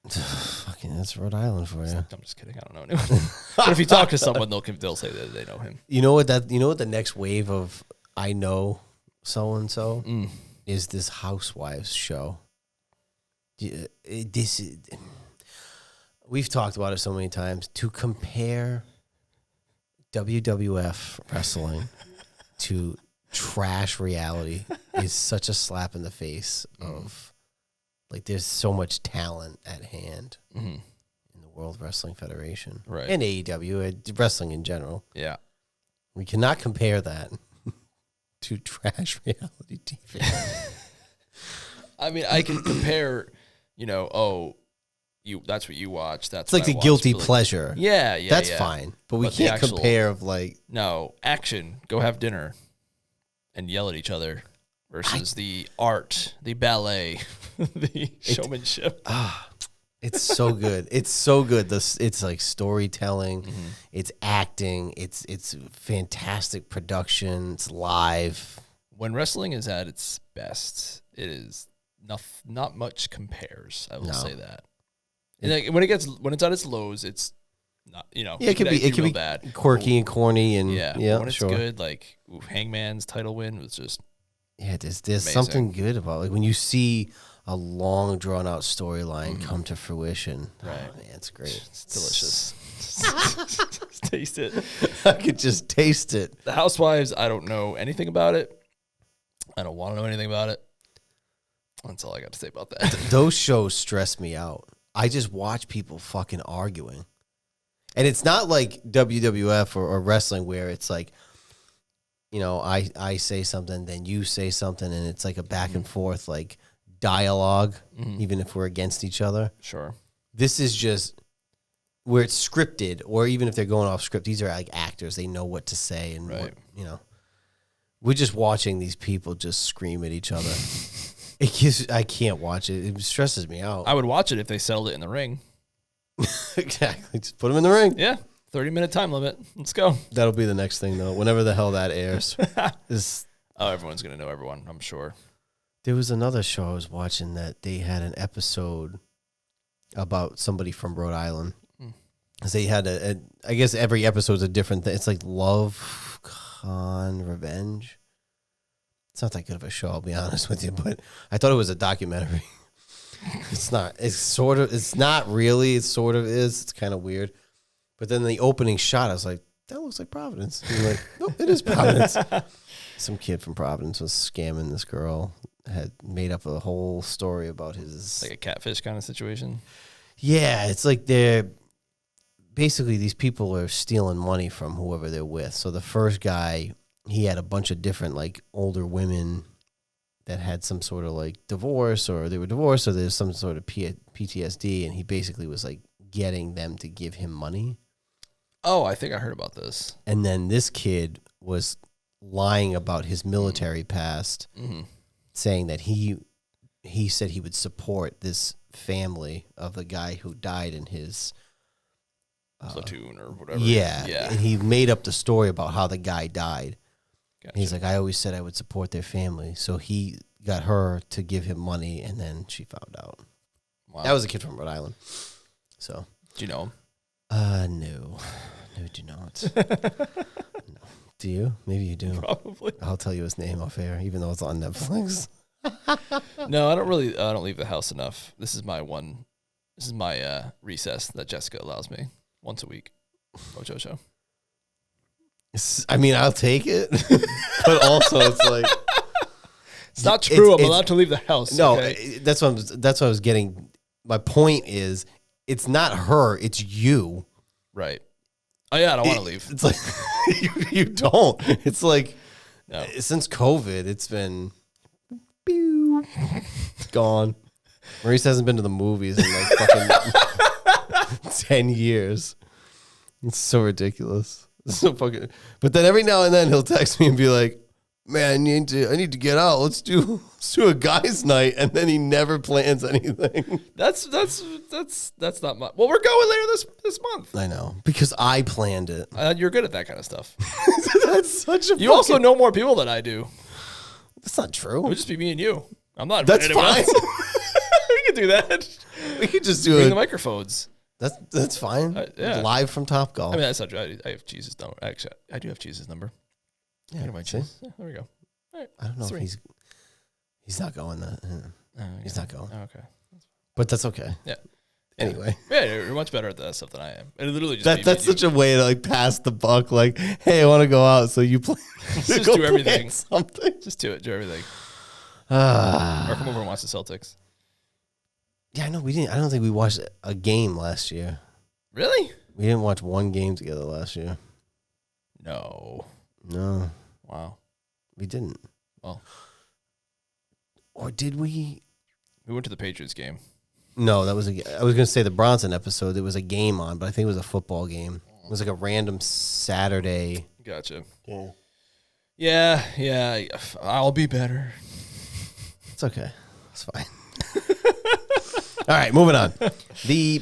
Fucking, that's Rhode Island for you. I'm just kidding. I don't know anyone. But if you talk to someone, they'll say that they know him. You know what the next wave of I know so and so is this Housewives show. We've talked about it so many times. To compare WWF wrestling to trash reality is such a slap in the face of, like, there's so much talent at hand in the World Wrestling Federation. Right. And AEW, wrestling in general. Yeah. We cannot compare that to trash reality TV. I mean, I can compare, that's what you watch. That's it's like the guilty pleasure. Yeah. That's fine. But we can't compare of like. No, action, go have dinner and yell at each other versus the art, the ballet, the showmanship. It's so good. It's so good. It's like storytelling, it's acting, it's fantastic production, it's live. When wrestling is at its best, it is not much compares. I will say that. And like when it's at its lows, it's not, you know, Yeah, it could be real bad. quirky and corny, and Yeah, when it's sure. good, like Hangman's title win was just There's something good about like when you see a long drawn out storyline come to fruition. Right. Oh, man, it's great. It's delicious. Just taste it. I could just taste it. The Housewives, I don't know anything about it. I don't want to know anything about it. That's all I got to say about that. Those shows stress me out. I just watch people fucking arguing. And it's not like WWF or wrestling where it's like, you know, I say something, then you say something, and it's like a back and forth, like dialogue, even if we're against each other. Sure. This is just where it's scripted, or even if they're going off script, these are like actors. They know what to say, and what, you know, we're just watching these people just scream at each other. I can't watch it. It stresses me out. I would watch it if they settled it in the ring. Exactly. Just put them in the ring. Yeah. 30-minute time limit. Let's go. That'll be the next thing, though. Whenever the hell that airs. Everyone's going to know everyone, I'm sure. There was another show I was watching that they had an episode about somebody from Rhode Island. They had I guess every episode's a different thing. It's like Love, Con, Revenge. It's not that good of a show, I'll be honest with you, but I thought it was a documentary. It's not. It's not really. It sort of is. It's kind of weird. But then the opening shot, I was like, that looks like Providence. And I'm like, nope, it is Providence. Some kid from Providence was scamming this girl, had made up a whole story about his... It's like a catfish kind of situation. Yeah, it's like they're... Basically, these people are stealing money from whoever they're with. So the first guy, he had a bunch of different, like, older women that had some sort of, like, divorce, or they were divorced, or there's some sort of PTSD, and he basically was, like, getting them to give him money. Oh, I think I heard about this. And then this kid was lying about his military past, saying that he said he would support this family of the guy who died in his... platoon or whatever. Yeah. And he made up the story about how the guy died. Gotcha. And he's like, I always said I would support their family. So he got her to give him money, and then she found out. Wow. That was a kid from Rhode Island. So. Do you know him? No. No, do not. No. Do you? Maybe you do. Probably. I'll tell you his name off air, even though it's on Netflix. No, I don't leave the house enough. This is my recess that Jessica allows me once a week. MOJO show. I mean, I'll take it, but also it's like it's not true. I'm allowed to leave the house. No, okay? that's what I was getting. My point is, it's not her, it's you. Right. Oh yeah, I don't want to leave. It's like you don't. It's like No. Since COVID, it's been gone. Maurice hasn't been to the movies in like fucking 10 years. It's so ridiculous. It's so fucking. But then every now and then he'll text me and be like, "Man, I need to get out. Let's do a guys' night," and then he never plans anything. That's not much. Well, we're going later this month. I know, because I planned it. You're good at that kind of stuff. That's such a. You also know more people than I do. That's not true. It would just be me and you. I'm not. That's fine. We can do that. We could just do Bring it. the microphones. That's fine. Yeah. Live from Topgolf. I mean, that's not true. I have Jesus' number. Actually, I do have Jesus' number. Yeah, my see? cheese. Yeah, there we go. All right. I don't know 3. if he's not going. He's not going. Oh, okay. But that's okay. Yeah. Anyway. Yeah, you're much better at that stuff than I am. It literally just That's such a way to like pass the buck. Like, hey, I want to go out, so you play. Just do everything. Something. Just do it. Do everything. Or come over and watch the Celtics. Yeah, I know. We didn't. I don't think we watched a game last year. Really? We didn't watch one game together last year. No. No. Wow. We didn't. Well. Or did we? We went to the Patriots game. No, I was going to say the Bronson episode. There was a game on, but I think it was a football game. It was like a random Saturday. Gotcha. Yeah. Yeah. I'll be better. It's okay. It's fine. All right, moving on. The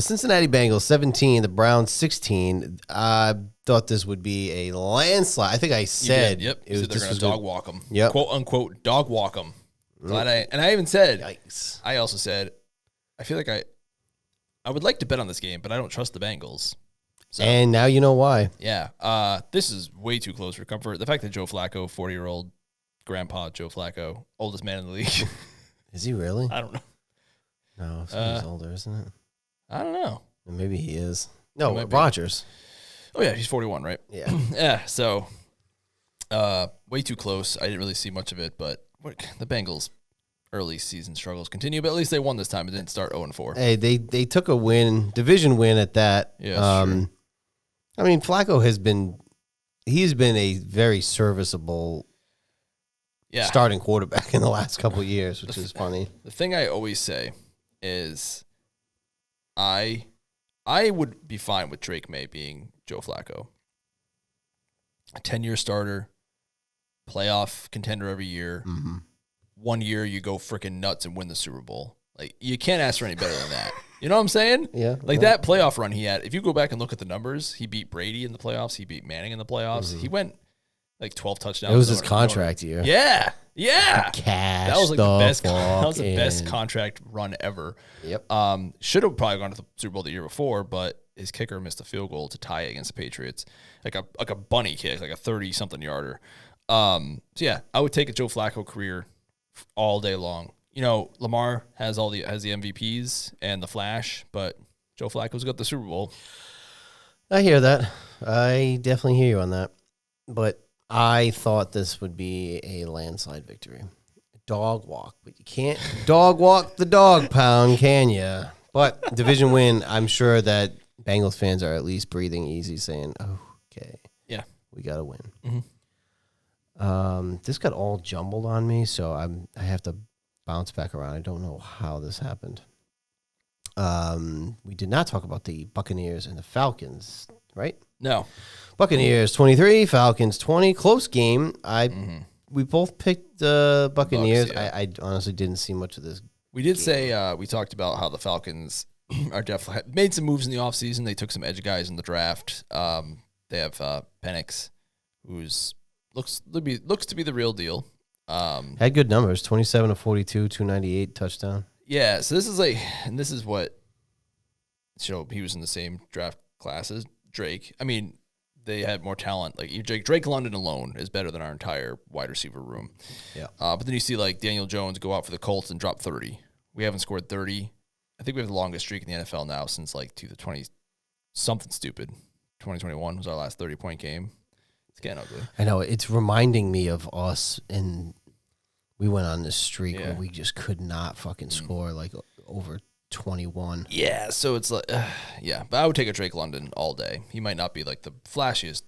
Cincinnati Bengals 17, the Browns 16. I thought this would be a landslide. I think I said Yep. it was. They're going to dog walk them. Yep. Quote unquote dog walk them. And I even said. Yikes. I also said. I feel like I would like to bet on this game, but I don't trust the Bengals. So, And now you know why. yeah, this is way too close for comfort. The fact that Joe Flacco, 40-year-old grandpa Joe Flacco, oldest man in the league. Is he really? I don't know. No, he's older, isn't it? I don't know. Maybe he is. No, might be. Rodgers. Oh, yeah, he's 41, right? Yeah. Yeah, so way too close. I didn't really see much of it, but the Bengals' early season struggles continue, but at least they won this time. It didn't start 0-4. Hey, they took a division win at that. Yeah, true. I mean, Flacco he's been a very serviceable starting quarterback in the last couple of years, which is funny. The thing I always say is I would be fine with Drake May being Joe Flacco. A 10-year starter, playoff contender every year. Mm-hmm. 1 year you go freaking nuts and win the Super Bowl. Like, you can't ask for any better than that. You know what I'm saying? Yeah. Like, that playoff run he had, if you go back and look at the numbers, he beat Brady in the playoffs. He beat Manning in the playoffs. He went like 12 touchdowns. It was his contract year. Yeah. Yeah. Cash. That was like the best. fuck That was the best in. contract run ever. Yep. Should have probably gone to the Super Bowl the year before, but his kicker missed a field goal to tie it against the Patriots, like a bunny kick, like a 30-something yarder. So yeah, I would take a Joe Flacco career all day long. You know, Lamar has the MVPs and the Flash, but Joe Flacco's got the Super Bowl. I hear that. I definitely hear you on that. But I thought this would be a landslide victory. Dog walk. But you can't dog walk the dog pound, can you? But division win, I'm sure that Bengals fans are at least breathing easy saying, oh, okay. Yeah. We got to win. Mm-hmm. This got all jumbled on me, so I have to bounce back around. I don't know how this happened. We did not talk about the Buccaneers and the Falcons, right? No. Buccaneers 23, Falcons 20. Close game. We both picked the Buccaneers. Bucks, yeah. I honestly didn't see much of this. We did say we talked about how the Falcons are definitely made some moves in the offseason. They took some edge guys in the draft. They have Penix, who's looks to be the real deal. Had good numbers, 27 to 42, 298 touchdown. Yeah, so this is what, he was in the same draft class as Drake. I mean, they had more talent. Like Drake London alone is better than our entire wide receiver room. Yeah. But then you see like Daniel Jones go out for the Colts and drop 30. We haven't scored 30. I think we have the longest streak in the NFL now since like 20 something stupid. 2021 was our last 30-point game. It's getting ugly. I know. It's reminding me of us, and we went on this streak where we just could not fucking score like over 21. Yeah, so it's like, yeah, but I would take a Drake London all day. He might not be like the flashiest.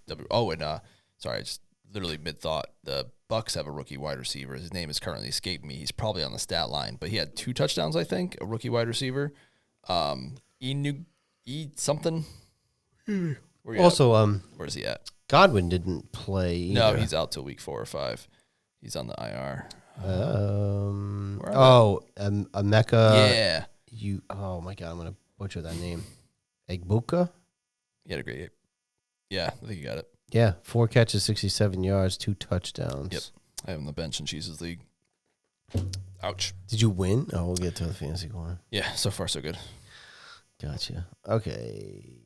Sorry, I just literally mid-thought. The Bucks have a rookie wide receiver. His name is currently escaped me. He's probably on the stat line, but he had 2 touchdowns, I think, a rookie wide receiver. Something. Also, where's he at? Godwin didn't play either. No, he's out till week 4 or 5. He's on the IR. Emeka. Yeah. Oh my God, I'm going to butcher that name. Egbuka? He had a great. Yeah, I think you got it. Yeah, 4 catches, 67 yards, 2 touchdowns. Yep. I have him in the bench in Cheese's league. Ouch. Did you win? Oh, we'll get to the fantasy corner. Yeah, so far so good. Gotcha. Okay.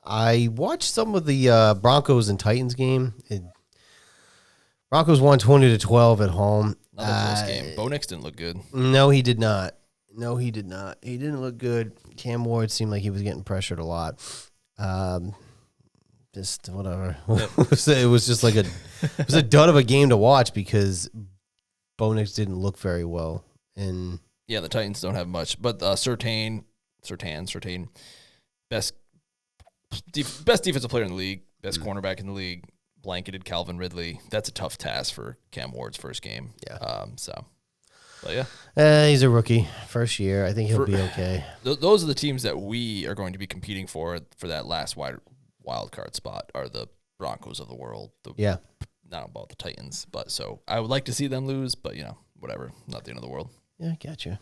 I watched some of the Broncos and Titans game. Broncos won 20-12 at home. Another close game. Bo Nix didn't look good. No, he did not. He didn't look good. Cam Ward seemed like he was getting pressured a lot. Just whatever. Yep. It was just like it was a dud of a game to watch because Bo Nix didn't look very well. And yeah, the Titans don't have much, but Surtain, best defensive player in the league, best cornerback in the league, blanketed Calvin Ridley. That's a tough task for Cam Ward's first game. Yeah. But yeah. He's a rookie, first year. I think he'll be okay. Those are the teams that we are going to be competing for that last wild card spot are the Broncos of the world. Not about the Titans, but so I would like to see them lose, but whatever. Not the end of the world. Yeah, gotcha.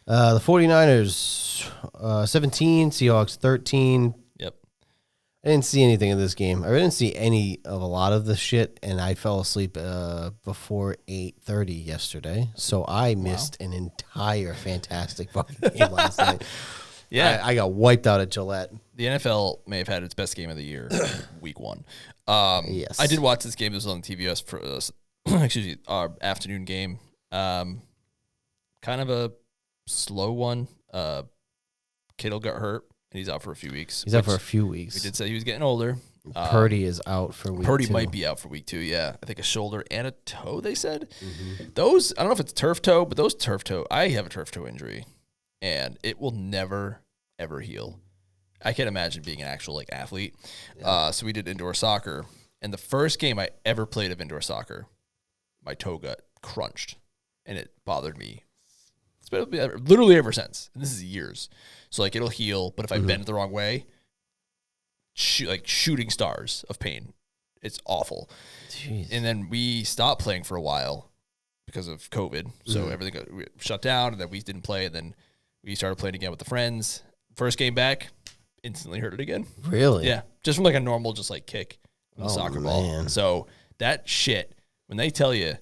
The 49ers, 17, Seahawks, 13. Yep. I I didn't see anything in this game. I didn't see any of a lot of the shit, and I fell asleep before 8:30 yesterday, so I missed an entire fantastic fucking game last night. Yeah, I got wiped out at Gillette. the NFL may have had its best game of the year, week 1. Yes. I did watch this game. This was on TBS for our afternoon game. Kind of a slow one. Kittle got hurt, and he's out for a few weeks. He's out for a few weeks. We did say he was getting older. Purdy is out for week 2. Purdy might be out for week 2, yeah. I think a shoulder and a toe, they said. Those, I don't know if it's turf toe, but those turf toe, I have a turf toe injury, and it will never, ever heal. I can't imagine being an actual athlete. Yeah. So we did indoor soccer, and the first game I ever played of indoor soccer, my toe got crunched, and it bothered me. It's been literally ever since. And this is years. So it'll heal, but if I bend it the wrong way, shooting stars of pain. It's awful. Jeez. And then we stopped playing for a while because of COVID. So everything got shut down, and then we didn't play. And then we started playing again with the friends. First game back, instantly hurt it again. Really? Yeah. Just from a normal kick with a soccer ball. So that shit, when they tell you,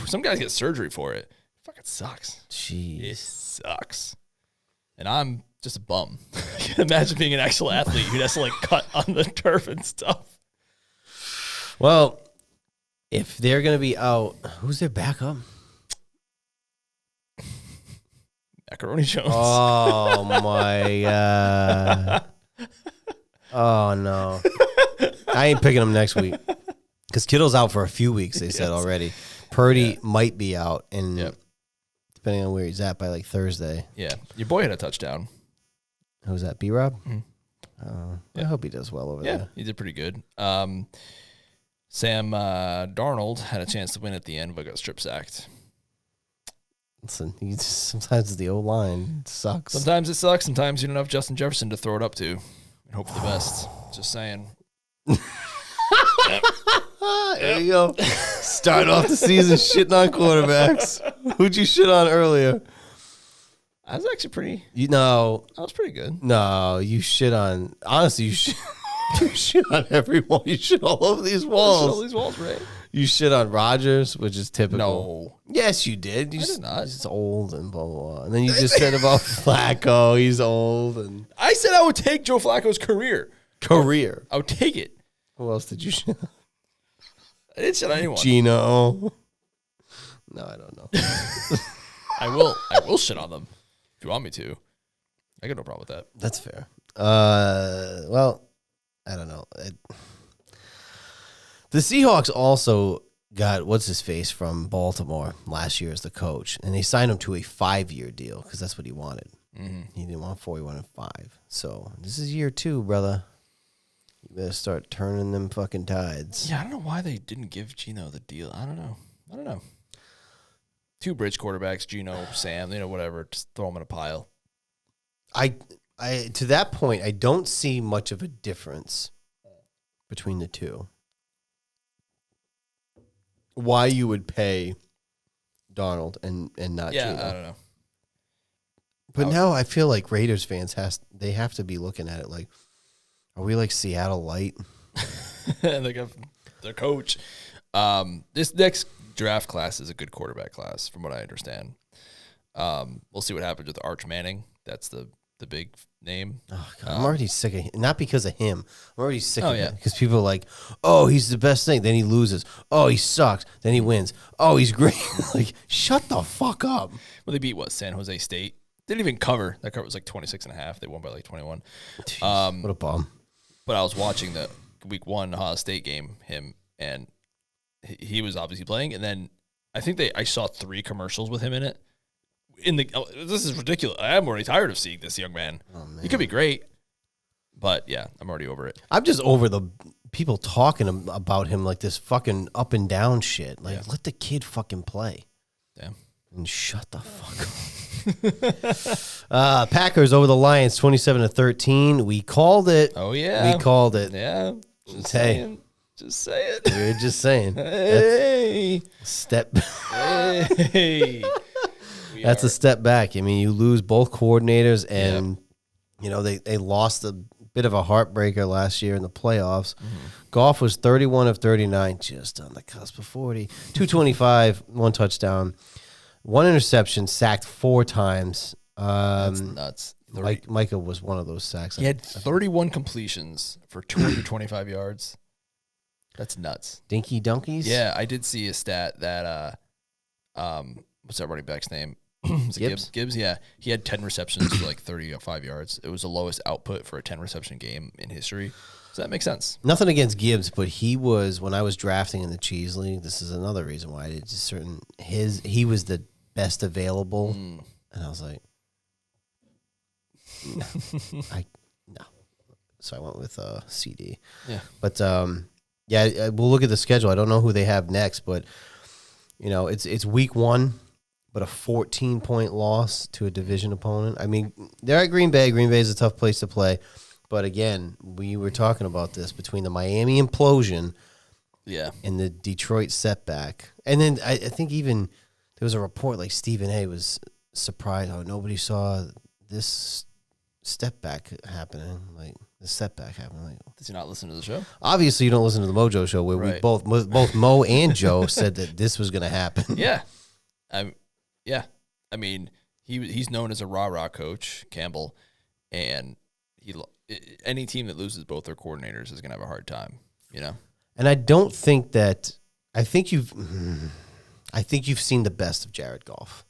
some guys get surgery for it, fucking sucks. Jeez. It sucks. And I'm just a bum. I can't imagine being an actual athlete who has to cut on the turf and stuff. Well, if they're going to be out, who's their backup? Macaroni Jones. Oh, my God. Oh, no. I ain't picking him next week. Because Kittle's out for a few weeks, they said already. Purdy might be out, and depending on where he's at by Thursday. Yeah. Your boy had a touchdown. Who's that, B-Rob? I hope he does well over there. Yeah, he did pretty good. Sam Darnold had a chance to win at the end, but got strip sacked. Listen, sometimes the O-line sucks. Sometimes it sucks. Sometimes you don't have Justin Jefferson to throw it up to and hope for the best. Just saying. There you go. Start off the season shitting on quarterbacks. Who'd you shit on earlier? I was actually pretty. I was pretty good. No, you shit on. Honestly, you shit on everyone. You shit all over these walls. Right? You shit on Rodgers, which is typical. No. Yes, you did. I did not. He's old and blah, blah, blah. And then you just said about Flacco. He's old. And I said I would take Joe Flacco's career. I would take it. Who else did you shit on? I didn't shit on anyone. Gino. No, I don't know. I will shit on them if you want me to. I got no problem with that. That's fair. Well, I don't know. The Seahawks also got what's his face from Baltimore last year as the coach, and they signed him to a 5-year deal because that's what he wanted. He didn't want 4, he wanted 5. So this is year 2, brother. You better start turning them fucking tides. Yeah, I don't know why they didn't give Gino the deal. I don't know. 2 bridge quarterbacks, Gino, Sam, whatever. Just throw them in a pile. I to that point, I don't see much of a difference between the two. Why you would pay Donald and not Gino. I don't know. But now I feel like Raiders fans they have to be looking at it like, are we like Seattle Light? They got their coach. This next draft class is a good quarterback class, from what I understand. We'll see what happens with Arch Manning. That's the big name. Oh, God, I'm already sick of him. Not because of him. I'm already sick of him. Because people are like, oh, he's the best thing. Then he loses. Oh, he sucks. Then he wins. Oh, he's great. Like, shut the fuck up. Well, they beat, San Jose State? Didn't even cover. That cover was 26.5. They won by 21. Jeez, what a bum. But I was watching the week 1 Ohio State game, and he was obviously playing. And then I think I saw 3 commercials with him in it. This is ridiculous. I'm already tired of seeing this young man. Oh, man. He could be great, but yeah, I'm already over it. I'm just over the people talking about him like this fucking up and down shit. Like, let the kid fucking play. Yeah. And shut the fuck up. Packers over the Lions, 27-13. We called it. Oh yeah, we called it. Yeah. Just say it. We're just saying. Hey. Step. Hey. That's a step back. I mean, you lose both coordinators, and they lost the bit of a heartbreaker last year in the playoffs. Goff was 31 of 39, just on the cusp of 40. 225, 1 touchdown, 1 interception, sacked 4 times. That's nuts. Micah was one of those sacks. He had 31 completions for 225 yards. That's nuts. Dinky Donkeys? Yeah, I did see a stat that what's that running back's name? Was it Gibbs? Gibbs, yeah. He had 10 receptions for like 35 yards. It was the lowest output for a 10 reception game in history. So that makes sense. Nothing against Gibbs, but he was, when I was drafting in the Cheese League, this is another reason why I did just he was the best available. And I was like, no. No. So I went with CD. Yeah. But yeah, we'll look at the schedule. I don't know who they have next, but you know, it's week 1, but a 14-point loss to a division opponent. I mean, they're at Green Bay. Green Bay is a tough place to play. But again, we were talking about this between the Miami implosion and the Detroit setback. And then I think even there was a report like Stephen A. was surprised how nobody saw this step back happening, like the setback happening. Like, Does he not listen to the show? obviously, you don't listen to the MOJO show where we both Mo and Joe said that this was going to happen. Yeah. I mean, he's known as a rah-rah coach, Campbell, and any team that loses both their coordinators is going to have a hard time, you know? And I don't think that I think you've seen the best of Jared Goff.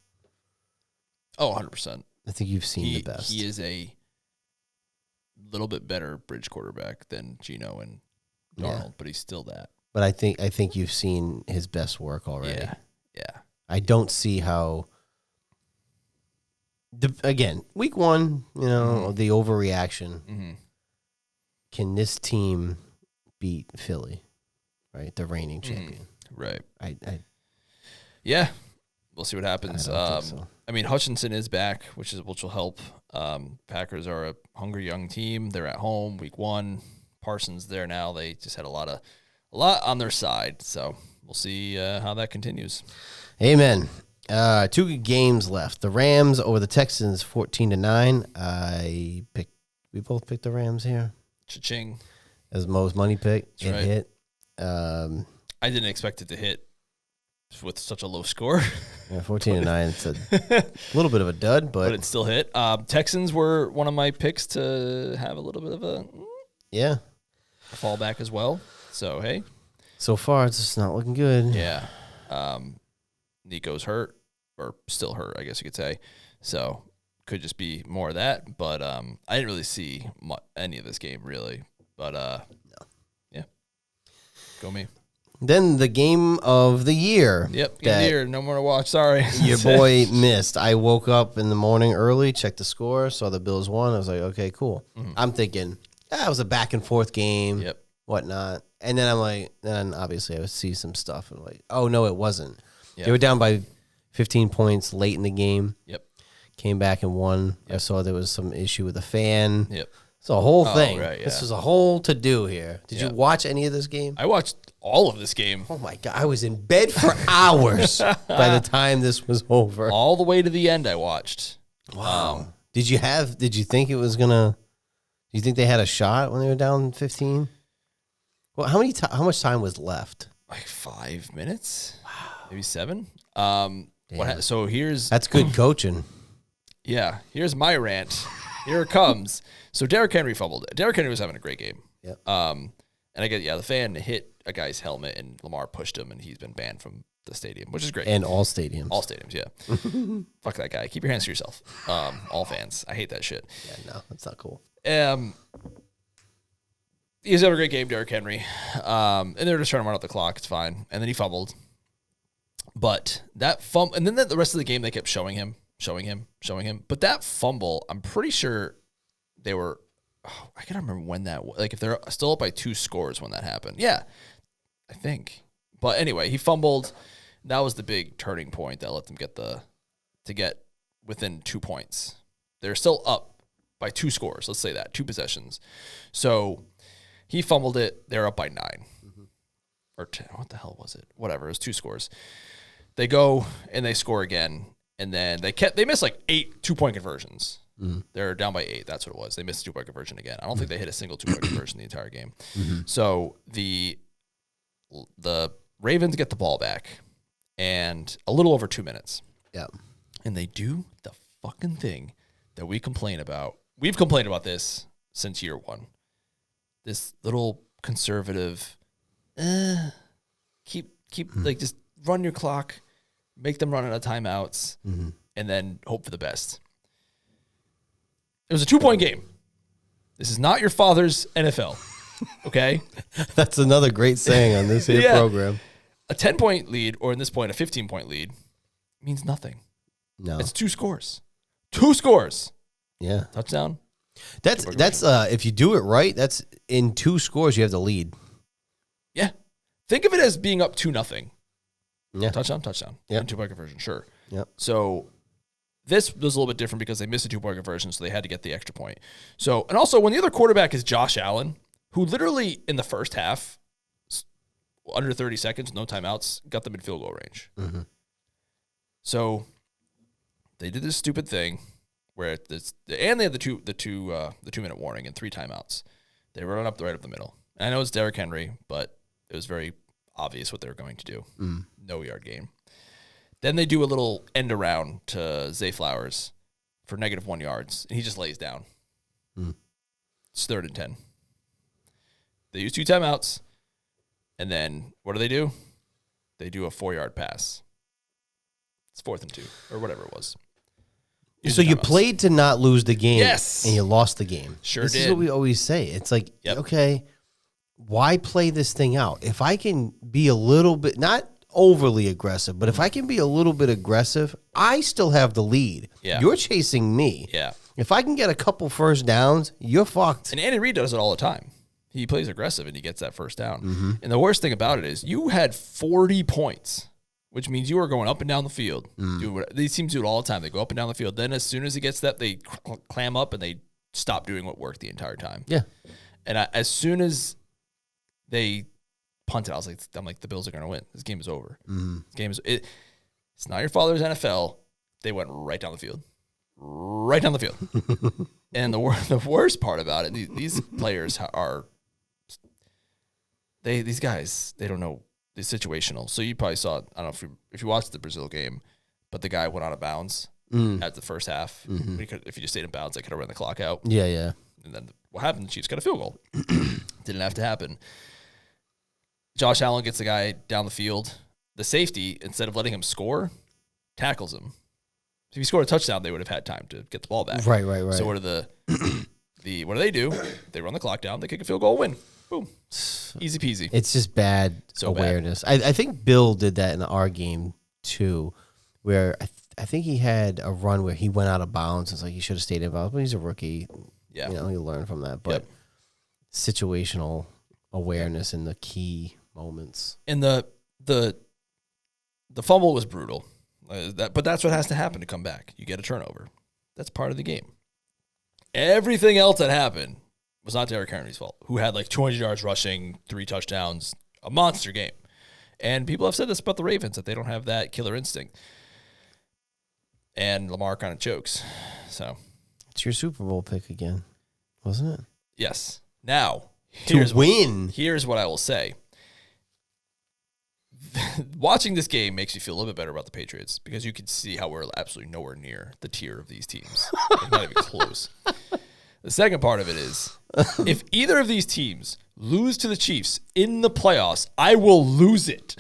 Oh, 100%. I think you've seen the best. He is a little bit better bridge quarterback than Geno and Darnold, but he's still that. But I think you've seen his best work already. Yeah. I don't see how. Again, week 1, you know, the overreaction. Can this team beat Philly, right? The reigning champion. Right. Yeah. We'll see what happens. I don't think so. I mean, Hutchinson is back, which will help. Packers are a hungry young team. They're at home, week 1. Parsons there now. They just had a lot on their side. So we'll see how that continues. Amen. 2 games left. The Rams over the Texans, 14-9. We both picked the Rams here. Cha-ching. As Mo's money pick. That's right. Hit. I didn't expect it to hit with such a low score. Yeah, 14-9. It's a little bit of a dud, but it still hit. Texans were one of my picks to have a little bit of a fallback as well. So, hey. So far, it's just not looking good. Yeah. Nico's hurt, or still hurt, I guess you could say. So, could just be more of that. But I didn't really see any of this game, really. But, yeah. Go me. Then the game of the year. Yep, game of the year. No more to watch. Sorry. Your boy missed. I woke up in the morning early, checked the score, saw the Bills won. I was like, okay, cool. I'm thinking, it was a back and forth game, whatnot. And then I'm like, then obviously I would see some stuff. And I'm like, oh, no, it wasn't. Yep. They were down by 15 points late in the game. Yep. Came back and won. Yep. I saw there was some issue with the fan. Yep. It's a whole thing. Right, yeah. This was a whole to-do here. Did you watch any of this game? I watched all of this game. Oh, my God. I was in bed for hours by the time this was over. All the way to the end I watched. Wow. Did you think it was going to – do you think they had a shot when they were down 15? Well, how much time was left? Like 5 minutes? Wow. Maybe 7? So here's – That's good coaching. Yeah. Here's my rant. Here it comes. So Derrick Henry fumbled. Derrick Henry was having a great game. Yep. And I get, the fan hit a guy's helmet and Lamar pushed him and he's been banned from the stadium, which is great. And all stadiums. All stadiums, yeah. Fuck that guy. Keep your hands to yourself. All fans. I hate that shit. Yeah, no, that's not cool. He's having a great game, Derrick Henry. And they were just trying to run out the clock. It's fine. And then he fumbled. But that fumble, and then the rest of the game they kept showing him. But that fumble, I'm pretty sure they were, I can't remember when that was. Like if they're still up by 2 scores when that happened. Yeah, I think. But anyway, he fumbled. That was the big turning point that let them get within 2 points. They're still up by 2 scores. Let's say that 2 possessions. So he fumbled it. They're up by 9 or 10. What the hell was it? Whatever. It was 2 scores. They go and they score again. And then they missed like 8 2-point conversions. They're down by 8. That's what it was. They missed a 2-point conversion again. I don't think they hit a single 2-point conversion the entire game. So the Ravens get the ball back and a little over 2 minutes. Yeah. And they do the fucking thing that we complain about. We've complained about this since year one. This little conservative, keep like just run your clock, make them run out of timeouts, and then hope for the best. It was a 2-point game. This is not your father's NFL, okay? That's another great saying on this here program. A 10-point lead, or in this point, a 15-point lead, means nothing. No. It's 2 scores. 2 scores. Yeah. Touchdown. That's if you do it right, that's in 2 scores you have the lead. Yeah. Think of it as being up 2-0. Yeah. Touchdown. Yeah. 2-point conversion, sure. Yep. So this was a little bit different because they missed a 2-point conversion, so they had to get the extra point. So, and also when the other quarterback is Josh Allen, who literally in the first half, under 30 seconds, no timeouts, got them in field goal range. So they did this stupid thing where and they had the 2-minute warning and 3 timeouts. They run up right up the middle. And I know it's Derrick Henry, but it was very obvious what they were going to do. No yard gain. Then they do a little end around to Zay Flowers for -1 yards, and he just lays down. It's 3rd and 10. They use 2 timeouts, and then what do? They do a 4-yard pass. It's 4th and 2, or whatever it was. So you played to not lose the game, yes, and you lost the game. Sure this did. This is what we always say. It's like, okay, why play this thing out? If I can be a little bit, not overly aggressive, but if I can be a little bit aggressive, I still have the lead. Yeah. You're chasing me. Yeah. If I can get a couple first downs, you're fucked. And Andy Reid does it all the time. He plays aggressive and he gets that first down. And the worst thing about it is you had 40 points, which means you are going up and down the field. These teams do it all the time. They go up and down the field. Then as soon as it gets that, they clam up and they stop doing what worked the entire time. Yeah. And as soon as they punted, I'm like, the Bills are going to win. This game is over. This game it's not your father's NFL. They went right down the field. Right down the field. And the worst part about it, these players are, these guys, they don't know the situational. So you probably saw, I don't know if you watched the Brazil game, but the guy went out of bounds at the first half. If you just stayed in bounds, they could have run the clock out. Yeah. And then what happened? The Chiefs got a field goal. Didn't have to happen. Josh Allen gets the guy down the field. The safety, instead of letting him score, tackles him. If he scored a touchdown, they would have had time to get the ball back. Right. So what do what do they do? They run the clock down. They kick a field goal, win. Boom. Easy peasy. It's just bad awareness. I think Bill did that in our game too, where I think he had a run where he went out of bounds. It's like he should have stayed in bounds, but he's a rookie. Yeah. You learn from that. But situational awareness in the key moments. And the fumble was brutal. But that's what has to happen to come back. You get a turnover. That's part of the game. Everything else that happened was not Derrick Henry's fault, who had like 200 yards rushing, 3 touchdowns, a monster game. And people have said this about the Ravens, that they don't have that killer instinct. And Lamar kind of chokes. So it's your Super Bowl pick again, wasn't it? Yes. Now, here's what I will say. Watching this game makes you feel a little bit better about the Patriots because you can see how we're absolutely nowhere near the tier of these teams. Not even close. The second part of it is, if either of these teams lose to the Chiefs in the playoffs, I will lose it.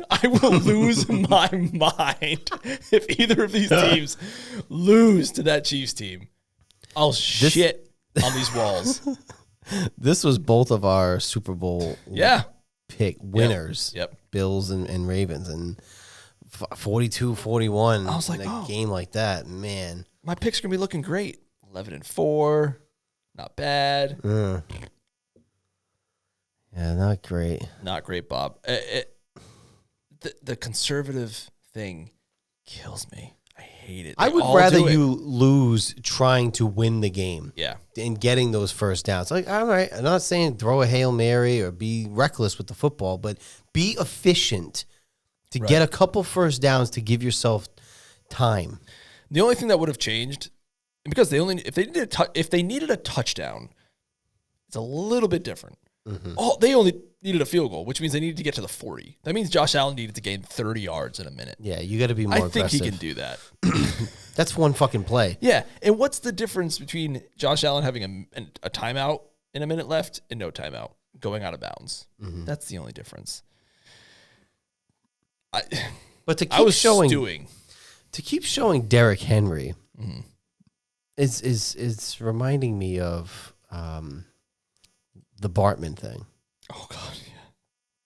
I will lose my mind if either of these teams lose to that Chiefs team. I'll shit on these walls. This was both of our Super Bowl pick winners. Yep. Bills and Ravens, and 42-41 I was like, in a game like that, man. My pick's going to be looking great. 11-4. Not bad. Yeah, not great. Not great, Bob. The conservative thing kills me. I hate it. I would rather you lose trying to win the game. Yeah. And getting those first downs. Like, all right, I'm not saying throw a Hail Mary or be reckless with the football, but be efficient to get a couple first downs to give yourself time. The only thing that would have changed, And because if they needed a touchdown, it's a little bit different. Mm-hmm. Oh, they only needed a field goal, which means they needed to get to the 40. That means Josh Allen needed to gain 30 yards in a minute. Yeah, you got to be more aggressive. I think he can do that. That's one fucking play. Yeah, and what's the difference between Josh Allen having a timeout in a minute left and no timeout, going out of bounds? Mm-hmm. That's the only difference. But to keep showing Derrick Henry mm-hmm. is reminding me of the Bartman thing. Oh God, yeah.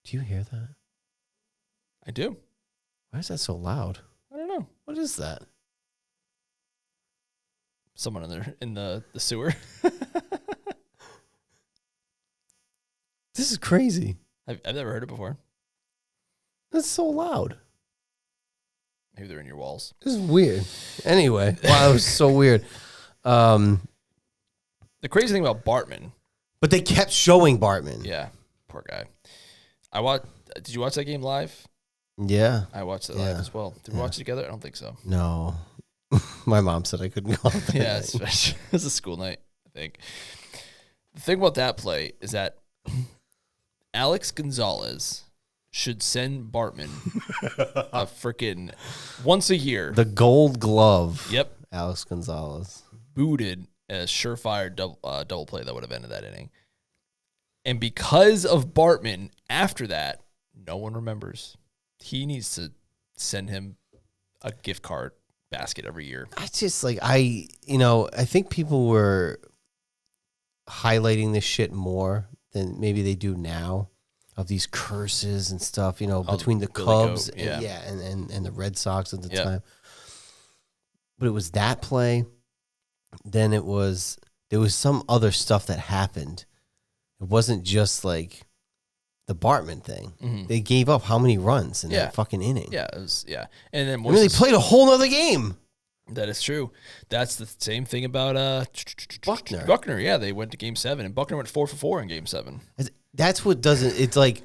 Do you hear that? I do. Why is that so loud? I don't know. What is that? Someone in the sewer. This is crazy. I've never heard it before. That's so loud. Maybe they're in your walls. This is weird. Anyway, wow, it was so weird. The crazy thing about Bartman. But they kept showing Bartman. Yeah, poor guy. Did you watch that game live? Yeah. I watched it live as well. Did we watch it together? I don't think so. No. My mom said I couldn't go. Yeah, it was a school night, I think. The thing about that play is that Alex Gonzalez should send Bartman a freaking once a year. The Gold Glove. Yep. Alex Gonzalez. Booted a surefire double play that would have ended that inning. And because of Bartman, after that, no one remembers. He needs to send him a gift card basket every year. I just I think people were highlighting this shit more than maybe they do now, of these curses and stuff, between the Cubs and the Red Sox at the time. But it was that play. Then there was some other stuff that happened. It wasn't just like the Bartman thing. Mm-hmm. They gave up how many runs in that fucking inning? Yeah, it was, yeah. And then they played a whole nother game. That is true. That's the same thing about Buckner. Buckner, yeah, they went to Game 7, and Buckner went 4 for 4 in Game 7. That's what doesn't. It's like,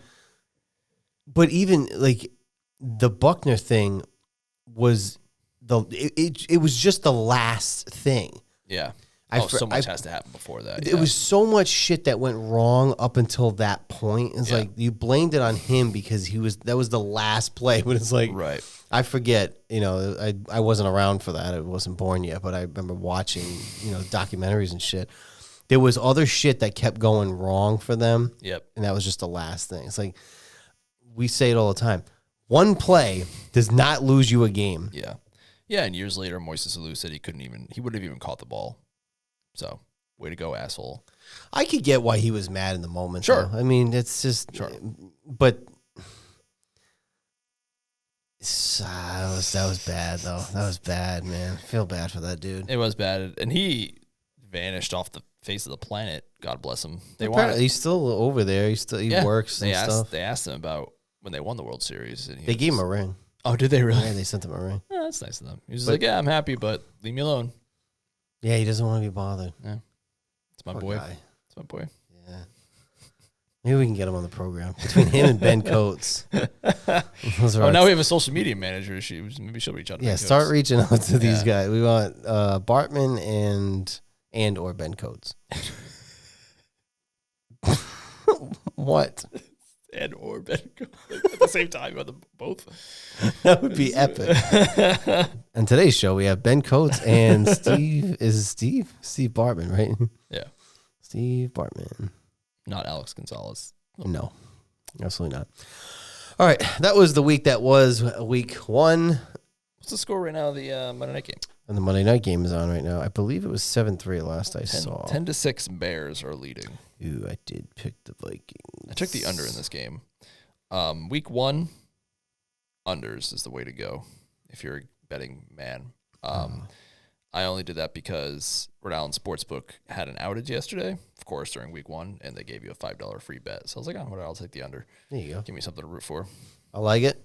but even like the Buckner thing was it was just the last thing. Yeah. So much has to happen before that. It was so much shit that went wrong up until that point. It's like you blamed it on him because that was the last play. But it's like, right. I forget, I wasn't around for that. I wasn't born yet, but I remember watching, documentaries and shit. There was other shit that kept going wrong for them. Yep. And that was just the last thing. It's like, we say it all the time. One play does not lose you a game. Yeah. Yeah, and years later, Moises Alou said he wouldn't have even caught the ball. So, way to go, asshole. I could get why he was mad in the moment. Sure. Though. I mean, it's just, but that was bad, though. That was bad, man. I feel bad for that dude. It was bad. And he vanished off the face of the planet. God bless him. He's still over there. He works and stuff. They asked him about when they won the World Series. And they gave him a ring. Oh, did they really? Yeah, they sent him a ring. Oh, that's nice of them. He was like, yeah, I'm happy, but leave me alone. Yeah, he doesn't want to be bothered. Yeah. It's my boy. It's my boy. Yeah. Maybe we can get him on the program. Between him and Ben Coates. Now we have a social media manager. Maybe she'll reach out to Ben start Coates. reaching out to these guys. We want Bartman and or Ben Coates. What? And or Ben Coates at the same time, both. That would be epic. On today's show, we have Ben Coates and Steve. Steve Bartman, right? Yeah. Steve Bartman. Not Alex Gonzalez. No, absolutely not. All right. That was the week that was week 1. What's the score right now of the Monday night game? And the Monday night game is on right now. I believe it was 7-3 last I saw. 10-6 Bears are leading. Ooh, I did pick the Vikings. I took the under in this game. Week 1, unders is the way to go if you're a betting man. I only did that because Rhode Island Sportsbook had an outage yesterday, of course, during week 1, and they gave you a $5 free bet. So I was like, I'll take the under. There you go. Give me something to root for. I like it.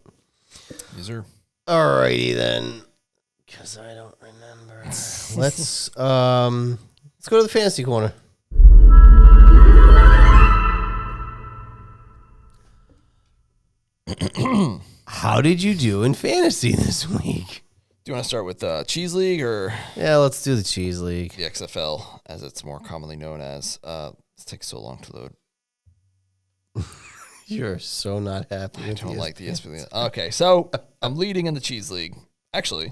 Yes, sir. All righty then. Because I don't remember. Let's go to the fantasy corner. How did you do in fantasy this week? Do you want to start with Cheese League or Yeah, let's do the Cheese League. the XFL, as it's more commonly known as? It takes so long to load. You're so not happy. I don't like the ESPN. Okay, so I'm leading in the Cheese League. Actually,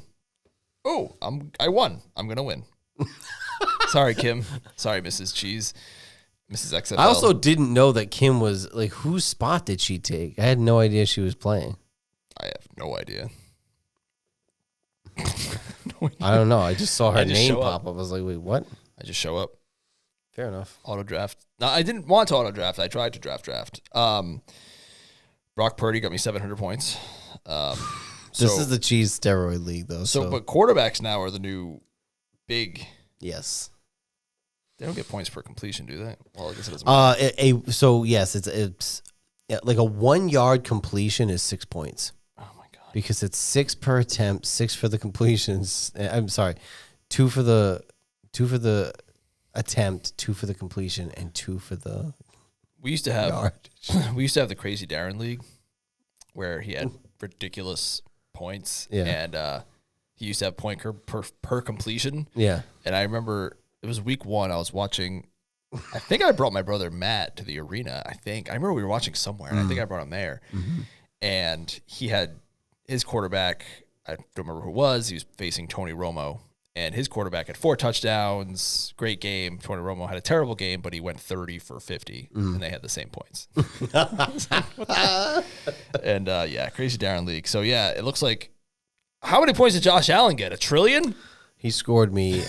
I won. I'm gonna win. Sorry, Kim. Sorry, Mrs. Cheese. Mrs. XFL. I also didn't know that Kim was like, whose spot did she take? I had no idea she was playing. I have no idea. I don't know. I just saw her just name show pop up. I was like, wait, what? I just show up. Fair enough. Auto draft. No, I didn't want to auto draft. I tried to draft. Brock Purdy got me 700 points. This is the Cheese Steroid League, though. But quarterbacks now are the new big. Yes. They don't get points per completion, do they? Well, I guess it doesn't matter. So yes, it's like a 1 yard completion is 6 points. Oh my god! Because it's 6 per attempt, 6 for the completions. I'm sorry, 2 for the attempt, 2 for the completion, and 2 for the. We used to have yard. We used to have the Crazy Darren League, where he had ridiculous points, and he used to have point per completion. Yeah, and I remember it was week 1. I was watching. I think I brought my brother Matt to the arena. I remember we were watching somewhere, and I think I brought him there. Mm-hmm. And he had his quarterback. I don't remember who it was. He was facing Tony Romo. And his quarterback had 4 touchdowns, great game. Tony Romo had a terrible game, but he went 30 for 50, and they had the same points. And, Crazy Darren League. So, yeah, it looks like – how many points did Josh Allen get? 1 trillion? he scored me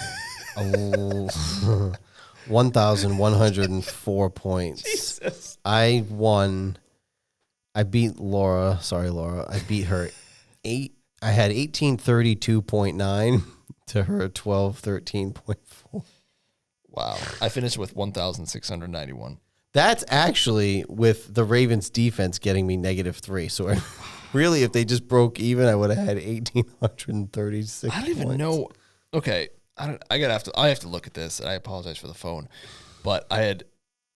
1,104 points. Jesus. I won. I beat Laura. Sorry, Laura. I beat her 8. I had 1832.9. To her 1213.4. Wow. I finished with 1,691. That's actually with the Ravens defense getting me -3. So really, if they just broke even, I would have had 1,836. I don't even know. Okay. I have to look at this, and I apologize for the phone. But I had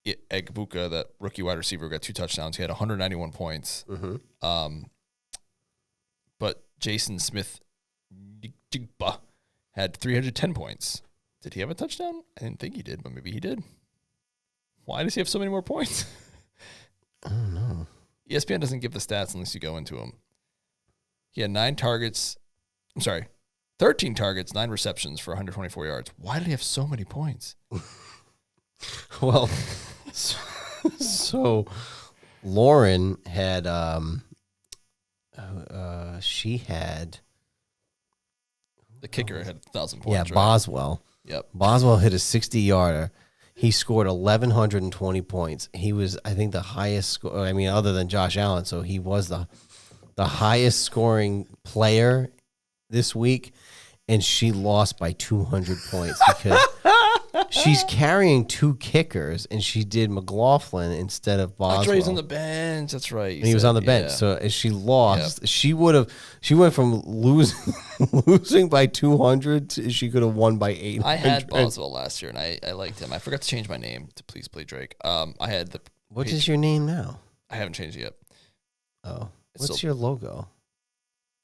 Egbuka, that rookie wide receiver, got 2 touchdowns. He had 191 points. Mm-hmm. But Jason Smith had 310 points. Did he have a touchdown? I didn't think he did, but maybe he did. Why does he have so many more points? I don't know. ESPN doesn't give the stats unless you go into them. He had 13 targets, 9 receptions for 124 yards. Why did he have so many points? Well, so Lauren had, she had... The kicker had 1,000 points. Yeah, right? Boswell. Yep. Boswell hit a 60-yarder. He scored 1,120 points. He was, I think, the highest score. I mean, other than Josh Allen, so he was the highest scoring player this week, and she lost by 200 points because she's carrying 2 kickers, and she did McLaughlin instead of Boswell. That's right, he's on the bench. That's right. And he was on the bench. So as she lost, she went from losing by 200 to she could have won by 800. I had Boswell last year, and I liked him. I forgot to change my name to Please Play Drake. I had the. What is your name now? I haven't changed it yet. Oh, what's your logo?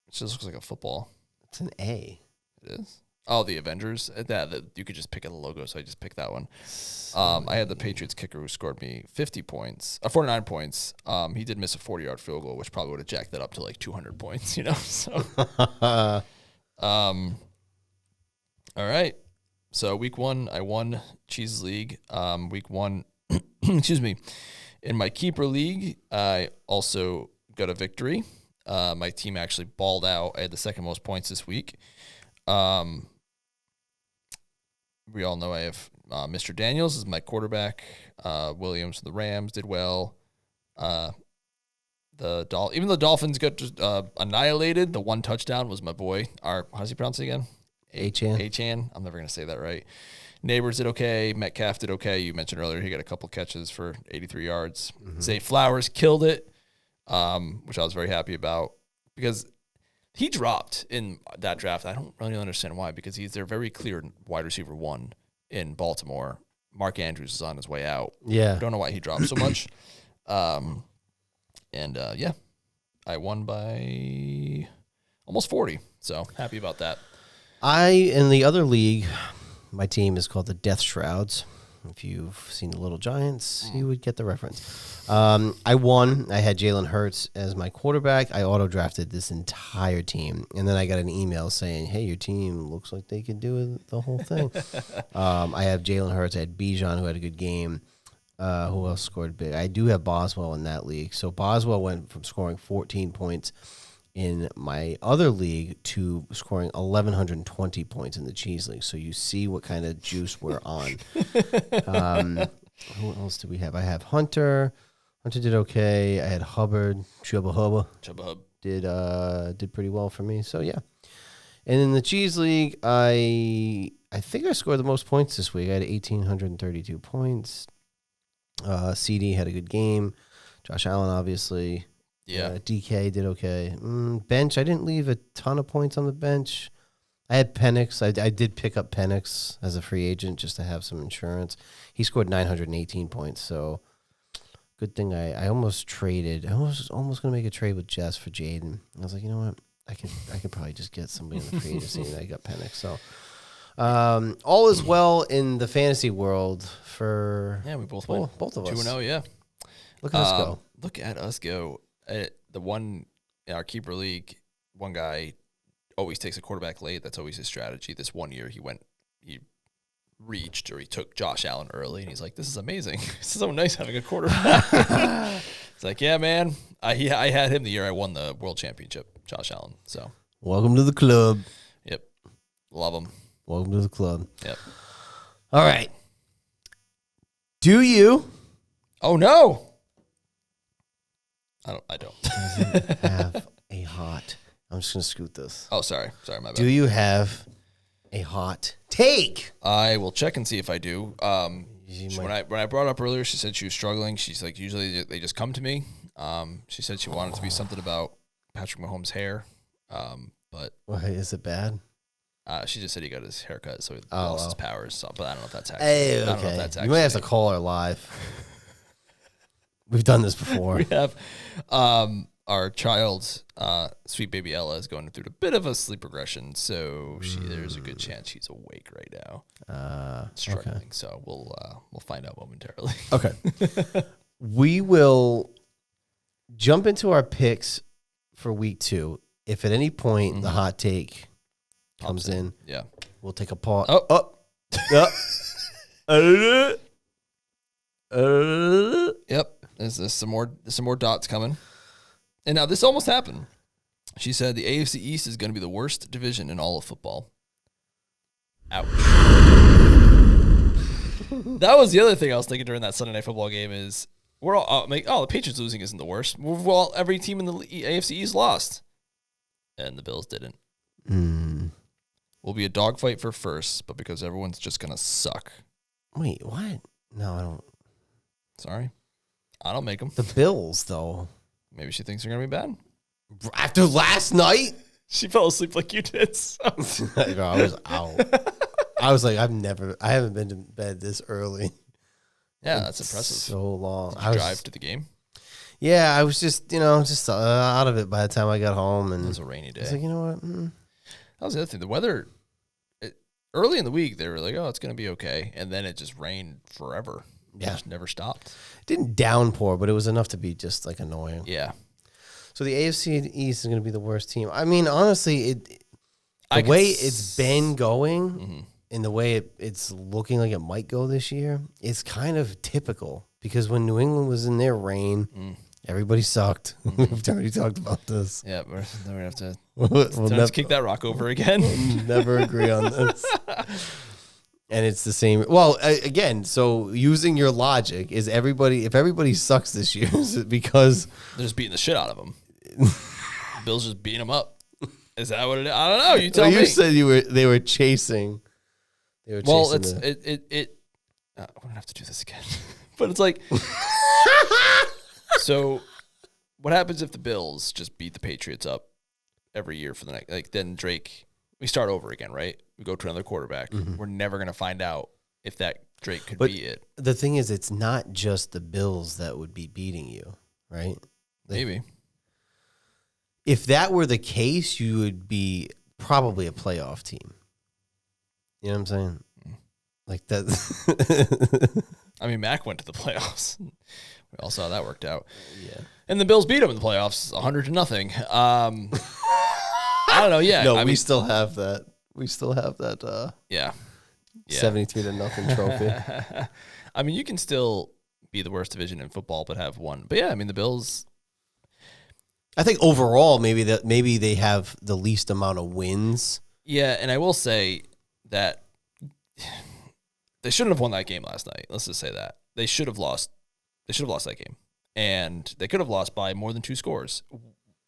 It just looks like a football. It's an A. It is. Oh, the Avengers. That you could just pick a logo, so I just picked that one. I had the Patriots kicker who scored me 49 points. He did miss a 40-yard field goal, which probably would have jacked that up to like 200 points. You know. So, all right. So week 1, I won Cheese League. Week 1, excuse me. In my keeper league, I also got a victory. My team actually balled out. I had the second most points this week. We all know I have Mr. Daniels as my quarterback. Williams from the Rams did well. Even the Dolphins got annihilated. The 1 touchdown was my boy. How does he pronounce it again? Achan. I'm never going to say that right. Neighbors did okay. Metcalf did okay. You mentioned earlier he got a couple catches for 83 yards. Mm-hmm. Zay Flowers killed it, which I was very happy about because he dropped in that draft. I don't really understand why, because he's their very clear wide receiver 1 in Baltimore. Mark Andrews is on his way out. Yeah. Don't know why he dropped so much. I won by almost 40. So happy about that. In the other league, my team is called the Death Shrouds. If you've seen the Little Giants, you would get the reference. I won. I had Jalen Hurts as my quarterback. I auto-drafted this entire team. And then I got an email saying, hey, your team looks like they can do the whole thing. I have Jalen Hurts. I had Bijan, who had a good game. Who else scored big? I do have Boswell in that league. So Boswell went from scoring 14 points in my other league to scoring 1,120 points in the Cheese League. So you see what kind of juice we're on. Who else do we have? I have Hunter. Hunter did okay. I had Hubbard. Chubba Hub. Did pretty well for me. So, yeah. And in the Cheese League, I think I scored the most points this week. I had 1,832 points. CD had a good game. Josh Allen, obviously. Yeah. DK did okay. Bench, I didn't leave a ton of points on the bench. I had Penix. I did pick up Penix as a free agent just to have some insurance. He scored 918 points, so good thing I almost traded. I was almost going to make a trade with Jess for Jaden. I was like, you know what? I could probably just get somebody in the free agency, and I got Penix. So all is well in the fantasy world for we both won. Both of us. 2-0, yeah. Look at us go. Look at us go. The one in our keeper league, one guy always takes a quarterback late. That's always his strategy. This one year he reached, or he took Josh Allen early, and he's like, this is amazing. This is so nice having a quarterback. It's like, yeah, man. I had him the year I won the world championship, Josh Allen. So welcome to the club. Yep. Love him. Welcome to the club. Yep. All right. Do you? Oh, no. I don't. Doesn't have a hot. I'm just gonna scoot this. Oh, sorry, my bad. Do you have a hot take? I will check and see if I do. When I brought it up earlier, she said she was struggling. She's like, usually they just come to me. She said she wanted it to be something about Patrick Mahomes' hair, but Is it bad? She just said he got his hair cut, so he lost his powers. So, but I don't know if that's actually. Hey, I don't know if okay. that's You might have to call her live. We've done this before. We have our child, sweet baby Ella, is going through a bit of a sleep regression, so there's a good chance she's awake right now, struggling. Okay. So we'll find out momentarily. Okay. We will jump into our picks for week 2. If at any point the hot take comes in, yeah, we'll take a pause. Yep. There's some more dots coming. And now this almost happened. She said the AFC East is going to be the worst division in all of football. Ouch. That was the other thing I was thinking during that Sunday Night Football game is we're all like, the Patriots losing isn't the worst. Well, every team in the AFC East lost. And the Bills didn't. Will be a dogfight for first, but because everyone's just going to suck. Wait, what? No, I don't. Sorry. I don't make them. The Bills, though. Maybe she thinks they're going to be bad. After last night? She fell asleep like you did. So. Girl, I was out. I was like, I haven't been to bed this early. Yeah, that's impressive. So long. Did you drive to the game? Yeah, I was just out of it by the time I got home. And it was a rainy day. I was like, you know what? That was the other thing. The weather, early in the week, they were like, it's going to be okay. And then it just rained forever. Yeah. It just never stopped. It didn't downpour, but it was enough to be just like annoying. Yeah. So the AFC East is going to be the worst team. I mean, honestly, the way it's been going and the way it's looking like it might go this year, it's kind of typical. Because when New England was in their reign, everybody sucked. We've already talked about this. Yeah, we're going to have to we'll kick that rock over again. We'll never agree on this. And it's the same. Well, again, so using your logic, if everybody sucks this year, is it because they're just beating the shit out of them? Bill's just beating them up. Is that what it is? I don't know. You tell me. You said they were chasing. Well, I'm gonna have to do this again, but it's like, so what happens if the Bills just beat the Patriots up every year for the next? Like then Drake, we start over again, right? We go to another quarterback. We're never gonna find out if that Drake could be it. The thing is, it's not just the Bills that would be beating you, right? Maybe. If that were the case, you would be probably a playoff team. You know what I'm saying? Like that. I mean, Mac went to the playoffs. We all saw how that worked out. Yeah. And the Bills beat him in the playoffs, 100-0. I don't know. Yeah. No, I we mean, still have that. We still have that. yeah. 73-0 trophy. I mean, you can still be the worst division in football, but have one. But yeah, I mean, the Bills. I think overall, maybe they have the least amount of wins. Yeah, and I will say that they shouldn't have won that game last night. Let's just say that they should have lost. They should have lost that game, and they could have lost by more than 2 scores.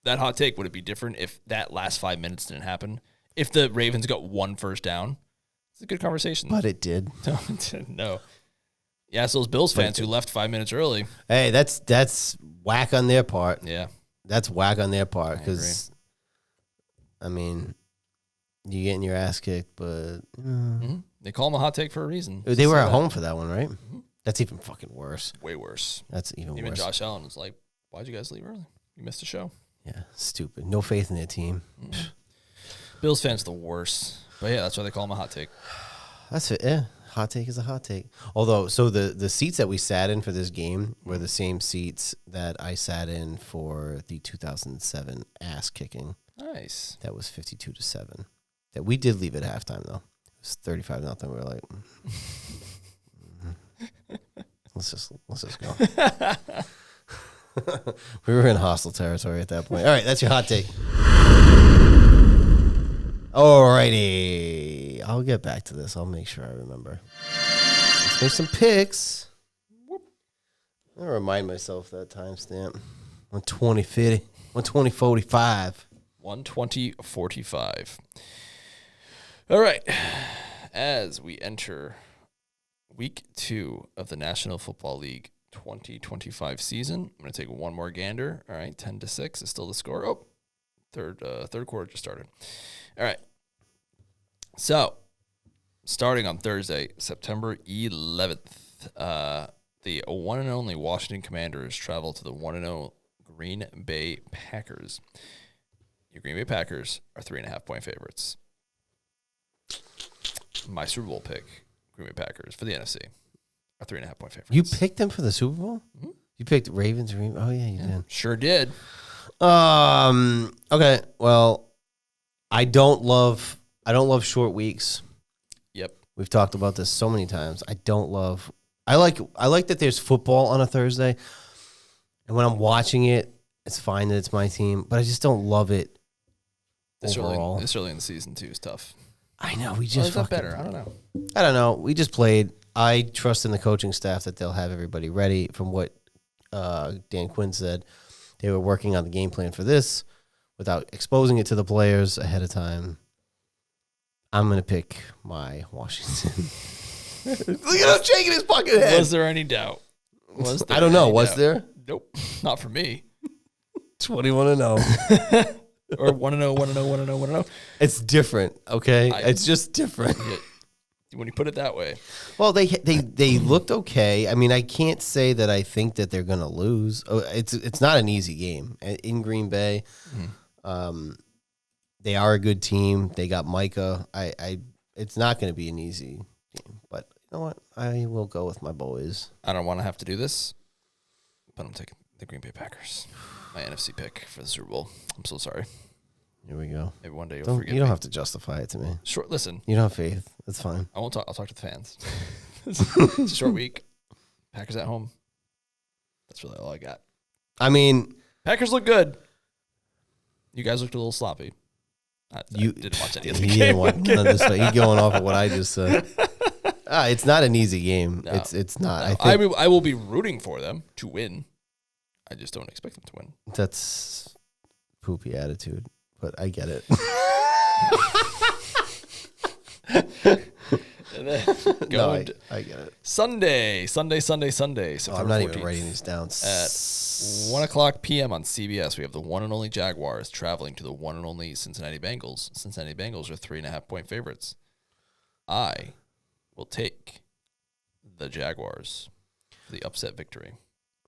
That hot take, would it be different if that last 5 minutes didn't happen? If the Ravens got 1 first down, it's a good conversation. But it did. No. Yeah, so those Bills fans who left 5 minutes early. Hey, that's whack on their part. Yeah. That's whack on their part because, I mean, you're getting your ass kicked, but They call them a hot take for a reason. they were at home for that one, right? That's even fucking worse. Way worse. That's even Even worse. Josh Allen was like, "Why'd you guys leave early? You missed the show." Yeah, stupid. No faith in their team. Bills fans the worst. But yeah, that's why they call them a hot take. That's it. Yeah, hot take is a hot take. Although, so the seats that we sat in for this game were the same seats that I sat in for the 2007 ass kicking. Nice. That was 52-7. That we did leave at halftime though. It was 35-0. We were like, let's just go. We were in hostile territory at that point. All right, that's your hot take. Alrighty. I'll get back to this. I'll make sure I remember. Let's make some picks. I'll remind myself that timestamp. 120-50. 120-45. 120-45. All right. As we enter week 2 of the National Football League 2025 season, I'm going to take one more gander. All right, 10-6 is still the score. Oh, third quarter just started. All right. So, starting on Thursday, September 11th, the one and only Washington Commanders travel to the 1-0 Green Bay Packers. Your Green Bay Packers are 3.5-point favorites. My Super Bowl pick, Green Bay Packers for the NFC, are 3.5-point favorites. You picked them for the Super Bowl? Mm-hmm. You picked Ravens. Oh yeah, you did. Sure did. Okay. Well, I don't love short weeks. Yep. We've talked about this so many times. I like that there's football on a Thursday, and when I'm watching it, it's fine that it's my team, but I just don't love it overall. This early in the season too is tough. I know. We just fucking better. I don't know. We just played. I trust in the coaching staff that they'll have everybody ready. From what Dan Quinn said, they were working on the game plan for this without exposing it to the players ahead of time. I'm going to pick my Washington. Look at him shaking his fucking head. Was there any doubt? I don't know. Was there? Nope. Not for me. 21-0. Or 1-0. It's different, okay? It's just different. When you put it that way. Well, they looked okay. I mean, I can't say that I think that they're going to lose. It's not an easy game in Green Bay. They are a good team. They got Micah. It's not going to be an easy game, but you know what? I will go with my boys. I don't want to have to do this, but I'm taking the Green Bay Packers. My NFC pick for the Super Bowl. I'm so sorry. Here we go. Maybe one day you'll forgive me. You don't have to justify it to me. Short. Listen. You don't have faith. That's fine. I won't talk. I'll talk to the fans. It's a short week. Packers at home. That's really all I got. I mean, Packers look good. You guys looked a little sloppy. I didn't watch any of the game. He's going off of what I just said. It's not an easy game. No, it's not. No. I will be rooting for them to win. I just don't expect them to win. That's poopy attitude, but I get it. And then I get it. Sunday. I'm not even writing these down. At 1 o'clock p.m. on CBS, we have the one and only Jaguars traveling to the one and only Cincinnati Bengals. Cincinnati Bengals are 3.5-point favorites. I will take the Jaguars for the upset victory.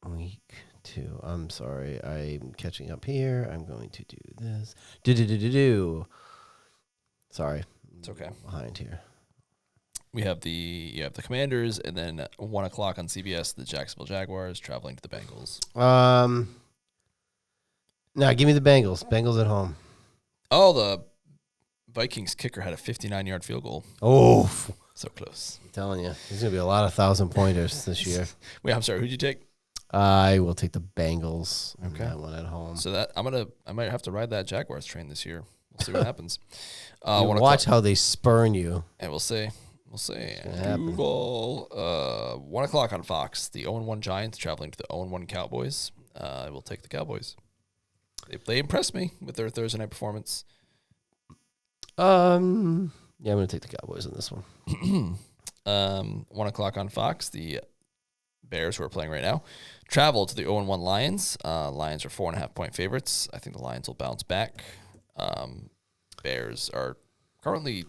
Week 2. I'm sorry. I'm catching up here. I'm going to do this. Sorry. It's okay. Behind here. We have the Commanders, and then at 1 o'clock on CBS, the Jacksonville Jaguars traveling to the Bengals. No, give me the Bengals. Bengals at home. Oh, the Vikings kicker had a 59-yard field goal. Oh, So close. I'm telling you, there's gonna be a lot of 1,000-pointers this year. Wait, I'm sorry. Who'd you take? I will take the Bengals. Okay. That one at home. So that I might have to ride that Jaguars train this year. We'll see what happens. Watch how they spurn you. And we'll see. We'll see. happen. Google. 1 o'clock on Fox. The 0-1 Giants traveling to the 0-1 Cowboys. I will take the Cowboys. They impressed me with their Thursday night performance. Yeah, I'm gonna take the Cowboys on this one. 1 o'clock on Fox. The Bears, who are playing right now, travel to the 0-1 Lions. Lions are 4.5-point favorites. I think the Lions will bounce back. Bears are currently...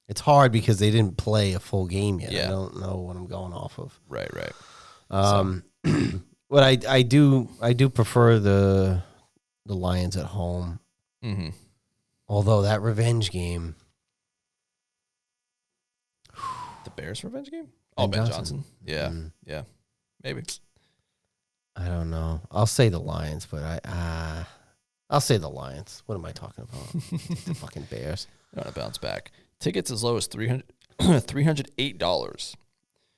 It's hard because they didn't play a full game yet. Yeah. I don't know what I'm going off of. Right. But I do prefer the Lions at home. Mm-hmm. Although that revenge game. The Bears revenge game? Oh, Ben Johnson. Yeah. Mm. Yeah. Maybe. I don't know. I'll say the Lions, but I'll say the Lions. What am I talking about? The fucking Bears. They're going to bounce back. Tickets as low as $308.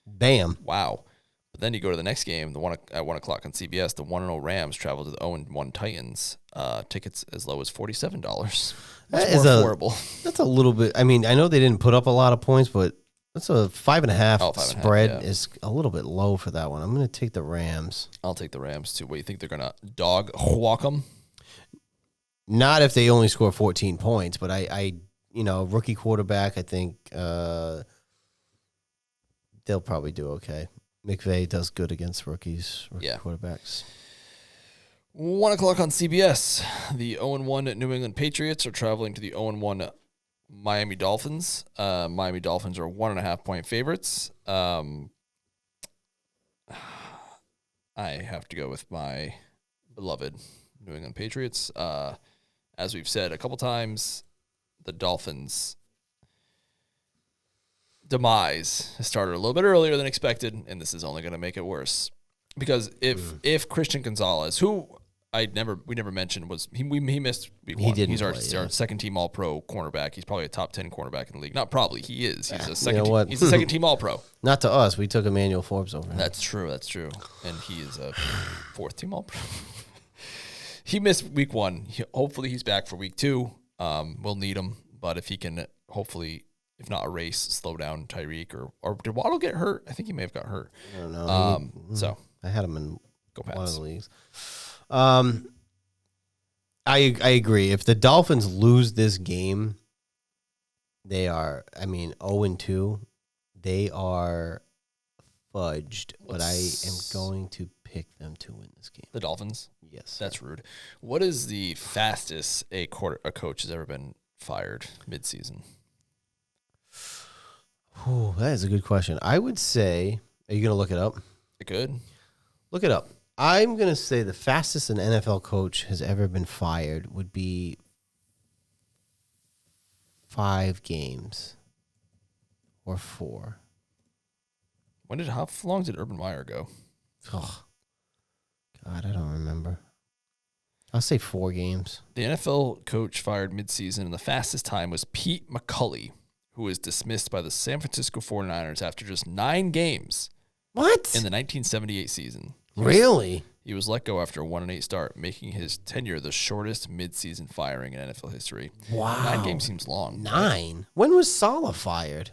Bam. Wow. But then you go to the next game, at 1 o'clock on CBS, the 1-0 Rams travel to the 0-1 Titans. Tickets as low as $47. That's more affordable. That's a little bit. I mean, I know they didn't put up a lot of points, but that's a 5.5 spread is a little bit low for that one. I'm going to take the Rams. I'll take the Rams too. What, you think they're going to dog walk them? Not if they only score 14 points, but I rookie quarterback, I think they'll probably do okay. McVay does good against rookie quarterbacks. 1 o'clock on CBS. The 0-1 New England Patriots are traveling to the 0-1 Miami Dolphins. Miami Dolphins are 1.5-point favorites. I have to go with my beloved New England Patriots. As we've said a couple times, the Dolphins' demise has started a little bit earlier than expected, and this is only going to make it worse. Because if Christian Gonzalez, who we never mentioned, he missed week one. He's our second team All Pro cornerback. He's probably a top 10 cornerback in the league. Not probably, he is. He's a second. He's a second team All Pro. Not to us. We took Emmanuel Forbes over him. That's true. And he is a fourth team All Pro. He missed week one. Hopefully he's back for week two. We'll need him, but if he can, hopefully, if not erase, slow down Tyreek or did Waddle get hurt? I think he may have got hurt. I don't know. So I had him in Pats. one of the leagues. I agree. If the Dolphins lose this game, they are. 0-2. They are fudged. But I am going to pick them to win this game. The Dolphins. Yes, that's rude. What is the fastest a coach has ever been fired mid-season? Oh, that is a good question. I would say, are you going to look it up? Good. Look it up. I'm going to say the fastest an NFL coach has ever been fired would be 5 games or 4. How long did Urban Meyer go? Oh, God, I don't remember. I'll say 4 games. The NFL coach fired midseason, and the fastest time was Pete McCulley, who was dismissed by the San Francisco 49ers after just 9 games. What? In the 1978 season. Really? He was let go after a 1-8 start, making his tenure the shortest midseason firing in NFL history. Wow. 9 games seems long. 9? When was Saleh fired?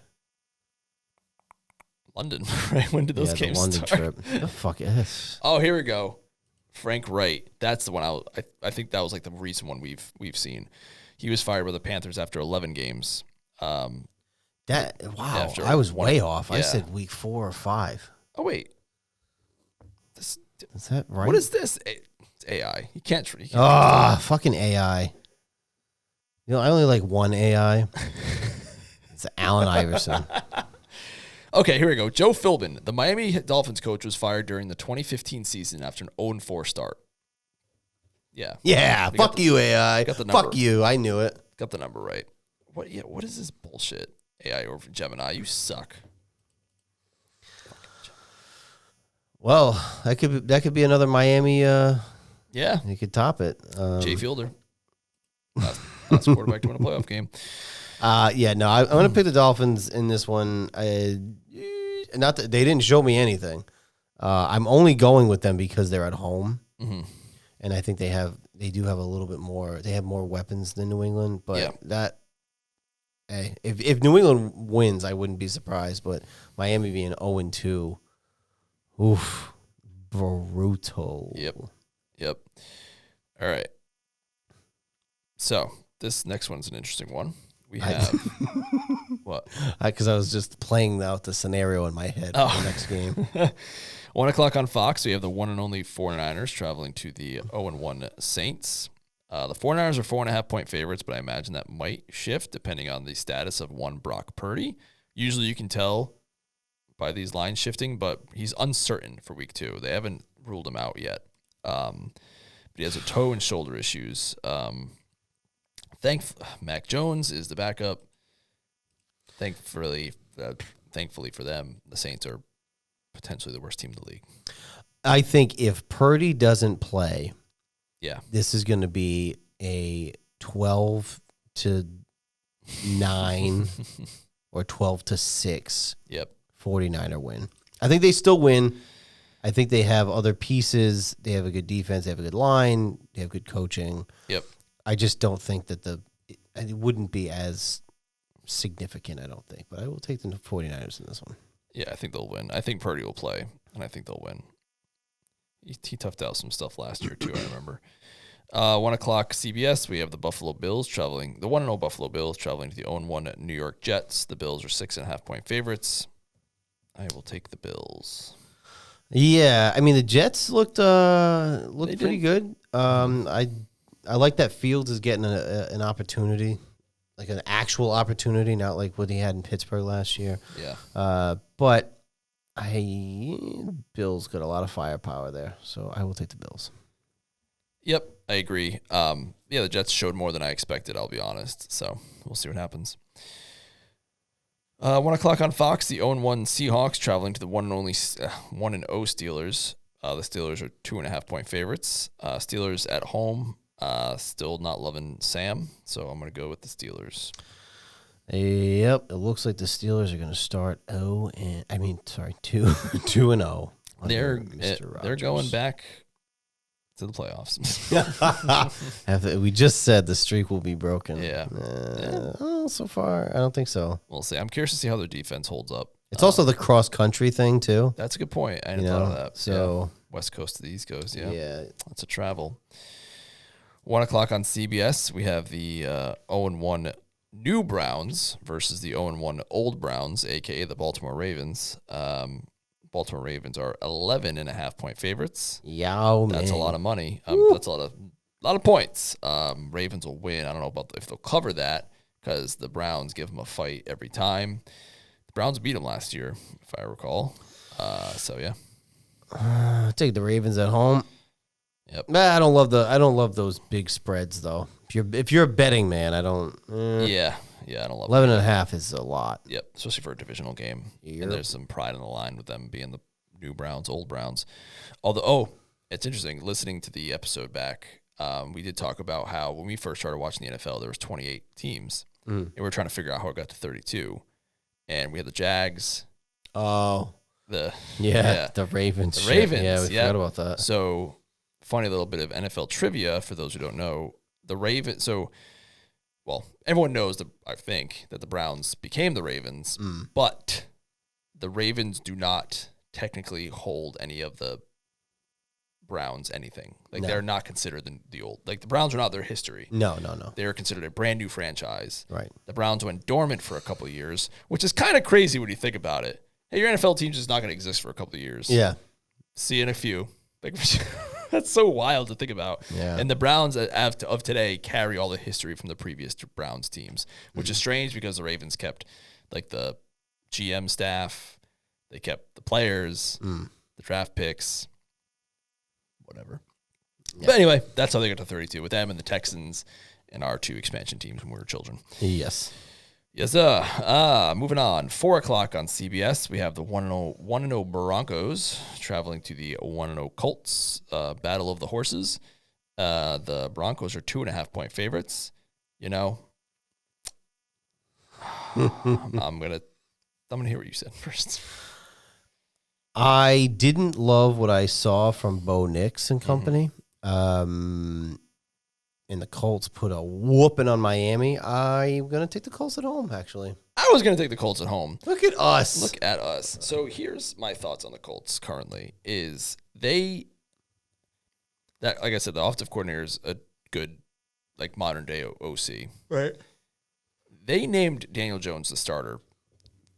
London, right? When did those games London start? Trip. The fuck is? Oh, here we go. Frank Wright. That's the one. I think that was like the recent one we've seen. He was fired by the Panthers after 11 games. Wow. I was way off. Yeah. I said week 4 or 5. Oh wait. Is that right? What is this? It's AI. You can't. Fucking AI. I only like one AI. It's Allen Iverson. Okay, here we go. Joe Philbin, the Miami Dolphins coach, was fired during the 2015 season after an 0-4 start. Yeah. Yeah. Fuck you, AI. Got the number. Fuck you. I knew it. Got the number right. What? Yeah. What is this bullshit? AI over Gemini. You suck. Well, that could be another Miami. Yeah. You could top it. Jay Fielder. Last quarterback to win a playoff game. Yeah, no, I'm going to pick the Dolphins in this one. Not that they didn't show me anything. I'm only going with them because they're at home, and I think they do have a little bit more. They have more weapons than New England, but if New England wins, I wouldn't be surprised. But Miami being 0-2, oof, brutal. Yep. All right. So this next one's an interesting one. We have what? Because I was just playing out the scenario in my head for the next game. 1 o'clock on Fox, we have the one and only 49ers traveling to the 0-1 Saints. The 49ers are 4.5-point favorites, but I imagine that might shift depending on the status of one Brock Purdy. Usually you can tell by these lines shifting, but he's uncertain for week 2. They haven't ruled him out yet. But he has a toe and shoulder issues. Mac Jones is the backup. Thankfully for them, the Saints are potentially the worst team in the league. I think if Purdy doesn't play, this is going to be a 12-9 or 12-6 49er win. I think they still win. I think they have other pieces. They have a good defense. They have a good line. They have good coaching. Yep. I just don't think that it wouldn't be as significant, I don't think. But I will take the 49ers in this one. Yeah, I think they'll win. I think Purdy will play, and I think they'll win. He toughed out some stuff last year, too, I remember. 1 o'clock CBS, we have the Buffalo Bills traveling. The 1-0 Buffalo Bills traveling to the 0-1 New York Jets. The Bills are 6.5-point favorites. I will take the Bills. Yeah, I mean, the Jets looked pretty good. I like that Fields is getting an opportunity, like an actual opportunity, not like what he had in Pittsburgh last year. Yeah. But Bills got a lot of firepower there, so I will take the Bills. Yep, I agree. The Jets showed more than I expected, I'll be honest. So we'll see what happens. 1 o'clock on Fox, the 0-1 Seahawks traveling to the 1-0 Steelers. The Steelers are 2.5-point favorites. Steelers at home. Still not loving Sam, so I'm going to go with the Steelers. Yep, it looks like the Steelers are going to start 2-0. They're going back to the playoffs. We just said the streak will be broken. Yeah. So far, I don't think so. We'll see. I'm curious to see how their defense holds up. It's also the cross-country thing, too. That's a good point. I hadn't thought of that. So West Coast to the East Coast, yeah. That's a travel. 1 o'clock on CBS, we have the 0-1 New Browns versus the 0-1 Old Browns, a.k.a. the Baltimore Ravens. Baltimore Ravens are 11.5-point favorites. That's a lot of money. That's a lot of points. Ravens will win. I don't know if they'll cover that because the Browns give them a fight every time. The Browns beat them last year, if I recall. Take the Ravens at home. Yep. I don't love those big spreads though. If you're a betting man, I don't. Yeah, I don't love 11.5 is a lot. Yep, especially for a divisional game. Yep. And there's some pride on the line with them being the new Browns, old Browns. Although, it's interesting listening to the episode back. We did talk about how when we first started watching the NFL, there was 28 teams, and we were trying to figure out how it got to 32. And we had the Jags. Oh, the Ravens. The Ravens. Yeah, we forgot about that. So, funny little bit of NFL trivia for those who don't know. The Ravens. So, everyone knows I think that the Browns became the Ravens, but the Ravens do not technically hold any of the Browns anything. They're not considered the old. The Browns are not their history. No. They're considered a brand new franchise. Right. The Browns went dormant for a couple of years, which is kind of crazy when you think about it. Hey, your NFL team's just not going to exist for a couple of years. Yeah. See you in a few. That's so wild to think about. Yeah. And the Browns of today carry all the history from the previous Browns teams, which is strange because the Ravens kept the GM staff, they kept the players, the draft picks, whatever. Yeah. But anyway, that's how they got to 32 with them and the Texans and our 2 expansion teams when we were children. Yes. Yes, sir. Moving on. 4 o'clock on CBS, we have the 1-0 Broncos traveling to the 1-0 Colts. Battle of the Horses. The Broncos are 2.5-point favorites. You know, I'm gonna hear what you said first. I didn't love what I saw from Bo Nix and company. And the Colts put a whooping on Miami. I'm going to take the Colts at home, actually. I was going to take the Colts at home. Look at us. Look at us. So here's my thoughts on the Colts currently is like I said, the offensive coordinator is a good, like, modern-day OC. Right. They named Daniel Jones the starter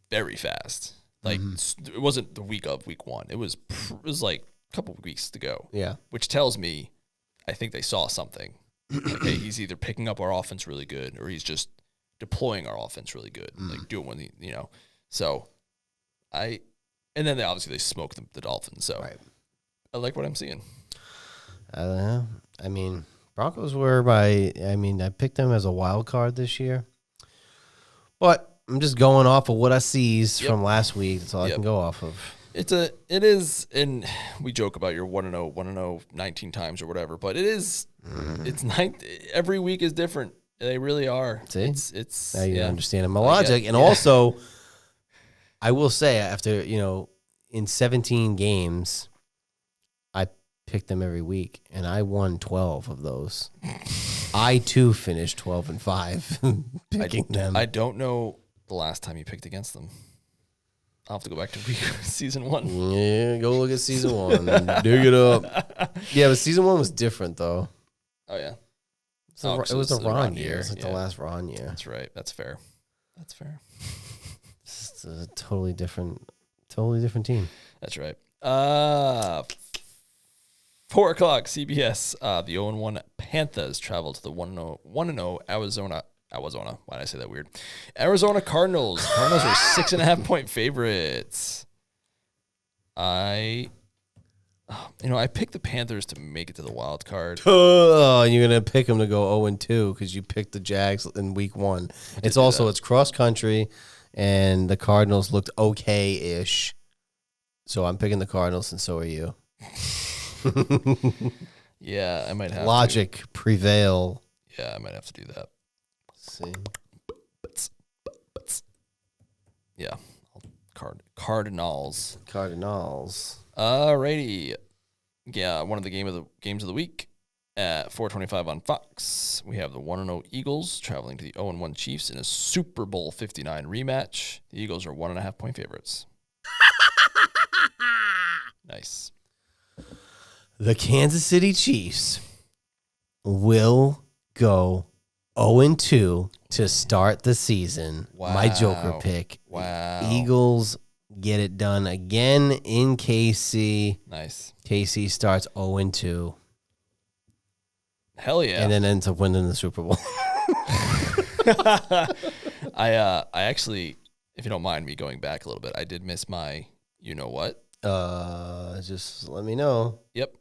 very fast. Like, It wasn't the week 1. It was like a couple of weeks to go. Yeah. Which tells me I think they saw something. Like, hey, he's either picking up our offense really good or he's just deploying our offense really good. Like, doing when So, and then they smoked the Dolphins. So, right. I like what I'm seeing. I mean, Broncos were I picked them as a wild card this year. But I'm just going off of what I sees from last week. That's all I can go off of. It is, and we joke about your 1-0 19 times or whatever, but it's 9. Every week is different. They really are. See? It's now you understand my logic. And also, I will say, after, in 17 games, I picked them every week, and I won 12 of those. I, too, finished 12-5 picking them. I don't know the last time you picked against them. I'll have to go back to season 1. Yeah, go look at season 1 and dig it up. Yeah, but season 1 was different, though. Oh, yeah. It was a Ron year. year. It's like the last Ron year. That's right. That's fair. It's a totally different team. That's right. 4 o'clock, CBS. The 0-1 Panthers travel to the 1-0 Arizona. Why did I say that weird? Arizona Cardinals. Cardinals are 6.5-point favorites. I picked the Panthers to make it to the wild card. Oh, and you're going to pick them to go 0-2 because you picked the Jags in week 1. It's cross country, and the Cardinals looked okay-ish. So I'm picking the Cardinals, and so are you. Yeah, I might have Logic prevail. Yeah, I might have to do that. See. Yeah. Cardinals. Alrighty. Yeah, one of the games of the week at 4:25 on Fox. We have the 1-0 Eagles traveling to the 0-1 Chiefs in a Super Bowl 59 rematch. The Eagles are 1.5-point favorites. Nice. The Kansas City Chiefs will go 0-2 to start the season. Wow. My Joker pick. Wow. Eagles get it done again in KC. Nice. KC starts 0-2. Hell yeah. And then ends up winning the Super Bowl. I actually, if you don't mind me going back a little bit, I did miss my you-know-what. Just let me know. Yep.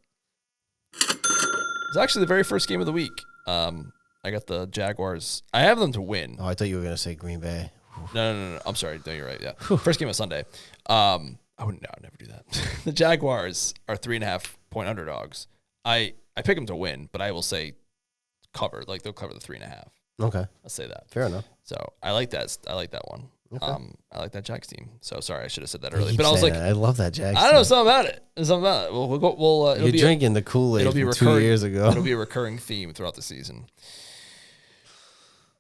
It's actually the very first game of the week. I got the Jaguars. I have them to win. Oh, I thought you were going to say Green Bay. No. I'm sorry. No, you're right. Yeah. First game of Sunday. I would never do that. The Jaguars are 3.5-point underdogs. I pick them to win, but I will say cover. Like, they'll cover the 3.5. Okay. I'll say that. Fair enough. So I like that. I like that one. Okay. I like that Jags team. So sorry, I should have said that earlier. But I was like, I love that Jags. I don't know something about it. Well, we'll go. We'll. You're drinking the Kool-Aid from 2 years ago. It'll be a recurring theme throughout the season.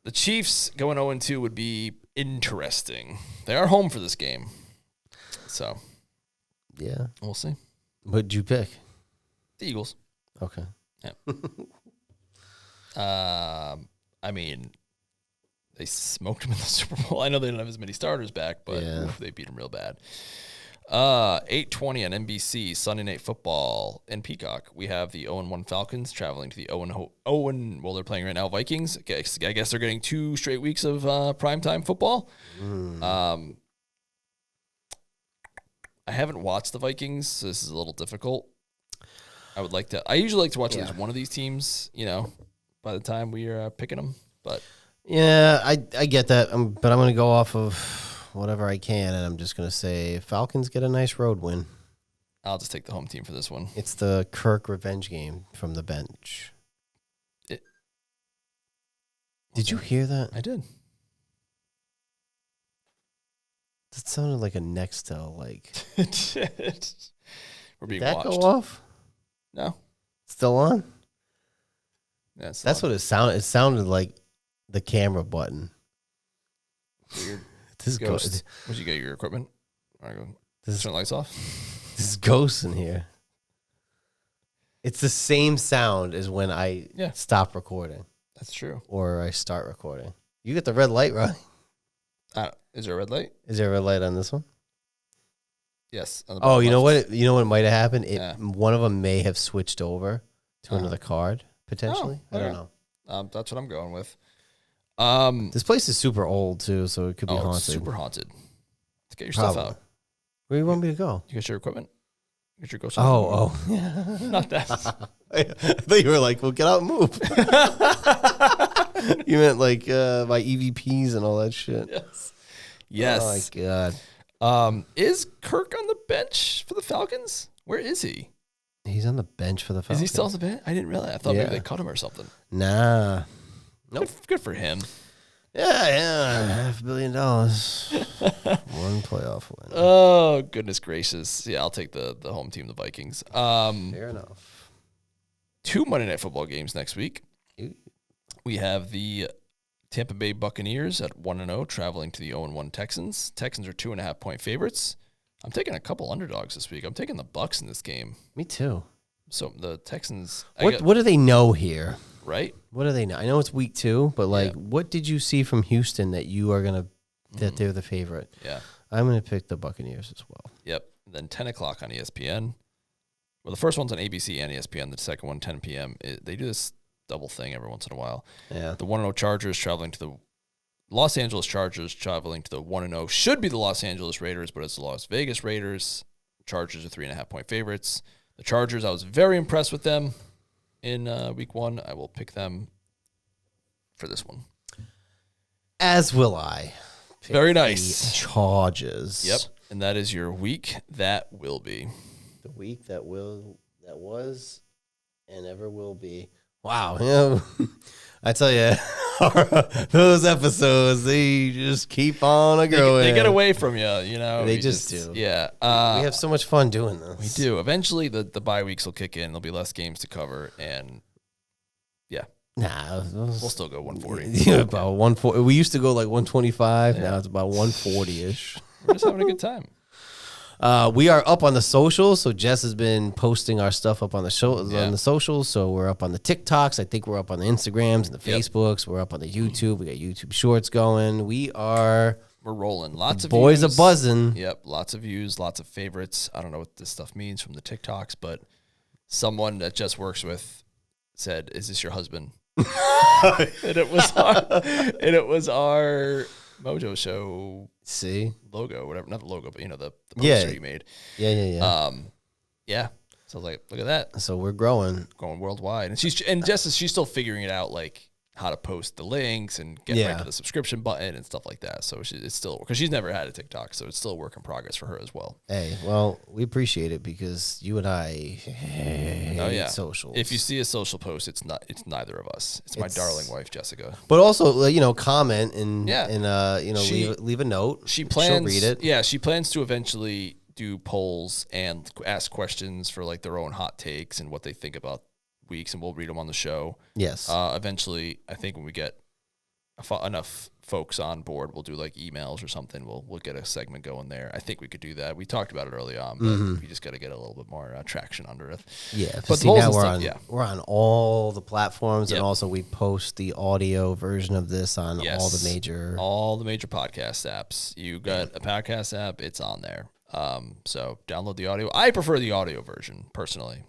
The Chiefs going 0-2 would be interesting. They are home for this game, so yeah, we'll see. What'd you pick? The Eagles. Okay. Yeah. I mean, they smoked them in the Super Bowl. I know they don't have as many starters back, but they beat them real bad. 8:20 on NBC, Sunday Night Football in Peacock. We have the 0-1 Falcons traveling to the 0-0. Well, they're playing right now, Vikings. I guess they're getting 2 straight weeks of primetime football. I haven't watched the Vikings, so this is a little difficult. I usually like to watch at least one of these teams, by the time we are picking them. But yeah, I get that. But I'm going to go off of whatever I can, and I'm just going to say Falcons get a nice road win. I'll just take the home team for this one. It's the Kirk revenge game from the bench. Did you hear that? I did. That sounded like a Nextel. Like It did. We're being did that watched. go off? No. Still on? Yeah, That's what it sounded. It sounded like the camera button. weird. This is Ghost. Would you get your equipment? All right, go. This is- Turn the lights off. There's ghosts in here. It's the same sound as when I stop recording That's true. or I start recording. You get the red light, right? Is there a red light? Is there a red light on this one? Yes. On the Oh, bottom you know left. what? You know what might have happened? Yeah. One of them may have switched over to another card potentially. I don't okay. know. That's what I'm going with. This place is super old too, so it could be haunted. It's super haunted. Let's get your stuff out. Where do you want me to go? You get your equipment? Get your ghost. Oh. Not that. I thought you were like, well, get out and move. You meant like my EVPs and all that shit. Yes. Oh, my God. Is Kirk on the bench for the Falcons? Where is he? He's on the bench for the Falcons. Is he still on the bench? I didn't realize. I thought maybe they cut him or something. Nah. Nope. Good for him. Yeah. $500 million. One playoff win. Oh, goodness gracious. Yeah, I'll take the home team, the Vikings. Fair enough. 2 Monday Night Football games next week. Ooh. We have the Tampa Bay Buccaneers at 1-0 traveling to the 0-1 Texans. Texans are 2.5-point favorites. I'm taking a couple underdogs this week. I'm taking the Bucs in this game. Me too. So the Texans. What do they know here? Right? What do they know? I know it's week 2, but like, what did you see from Houston that you are gonna that they're the favorite? Yeah. I'm gonna pick the Buccaneers as well. Yep. Then 10 o'clock on ESPN. Well, the first one's on ABC and ESPN. The second one, 10 p.m. They do this double thing every once in a while. Yeah. The 1-0 Chargers traveling to the Los Angeles Chargers traveling to the 1-0. Should be the Los Angeles Raiders, but it's the Las Vegas Raiders. Chargers are 3.5-point favorites. The Chargers, I was very impressed with them in week 1. I will pick them for this one. As will I. Pick Very nice. The Chargers. Yep. And that is your week that will be. The week that was, and ever will be. Wow. Yeah. I tell you, those episodes, they just keep on growing. They get away from you, you know. They just do. Yeah. We have so much fun doing this. We do. Eventually, the bye weeks will kick in. There'll be less games to cover, and yeah. Nah. We'll still go 140. Yeah, about 140. We used to go like 125. Now it's about 140-ish. We're just having a good time. We are up on the socials, so Jess has been posting our stuff up on the show on the socials. So we're up on the TikToks. I think we're up on the Instagrams and the Facebooks. We're up on the YouTube. We got YouTube Shorts going. We're rolling. Lots of boys views. are buzzing. Yep, lots of views, lots of favorites. I don't know what this stuff means from the TikToks, but someone that Jess works with said, "Is this your husband?" and it was our MOJO show. See logo, whatever, not the logo, but the poster you made. Yeah. Yeah. So I was like, look at that. So we're going worldwide, and she's still figuring it out, like how to post the links and get right to the subscription button and stuff like that. So it's still, because she's never had a TikTok, so it's still a work in progress for her as well. Hey, well, we appreciate it because you and I hate socials. If you see a social post, it's neither of us. It's my darling wife, Jessica. But also, comment and leave a note. She plans. She'll read it. Yeah, she plans to eventually do polls and ask questions for like their own hot takes and what they think about weeks, and we'll read them on the show. Yes. Eventually, I think when we get enough folks on board, we'll do like emails or something. We'll get a segment going there. I think we could do that. We talked about it early on, but we just got to get a little bit more traction under it. Yeah. But see, now we're on all the platforms, and also we post the audio version of this on all the major podcast apps. You got a podcast app, it's on there. So download the audio. I prefer the audio version personally.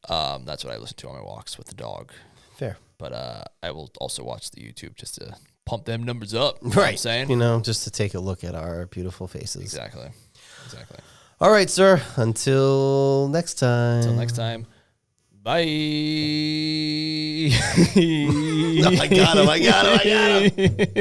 That's what I listen to on my walks with the dog. Fair. But I will also watch the YouTube just to pump them numbers up. Right. What I'm saying? Just to take a look at our beautiful faces. Exactly. All right, sir. Until next time. Bye. I got him.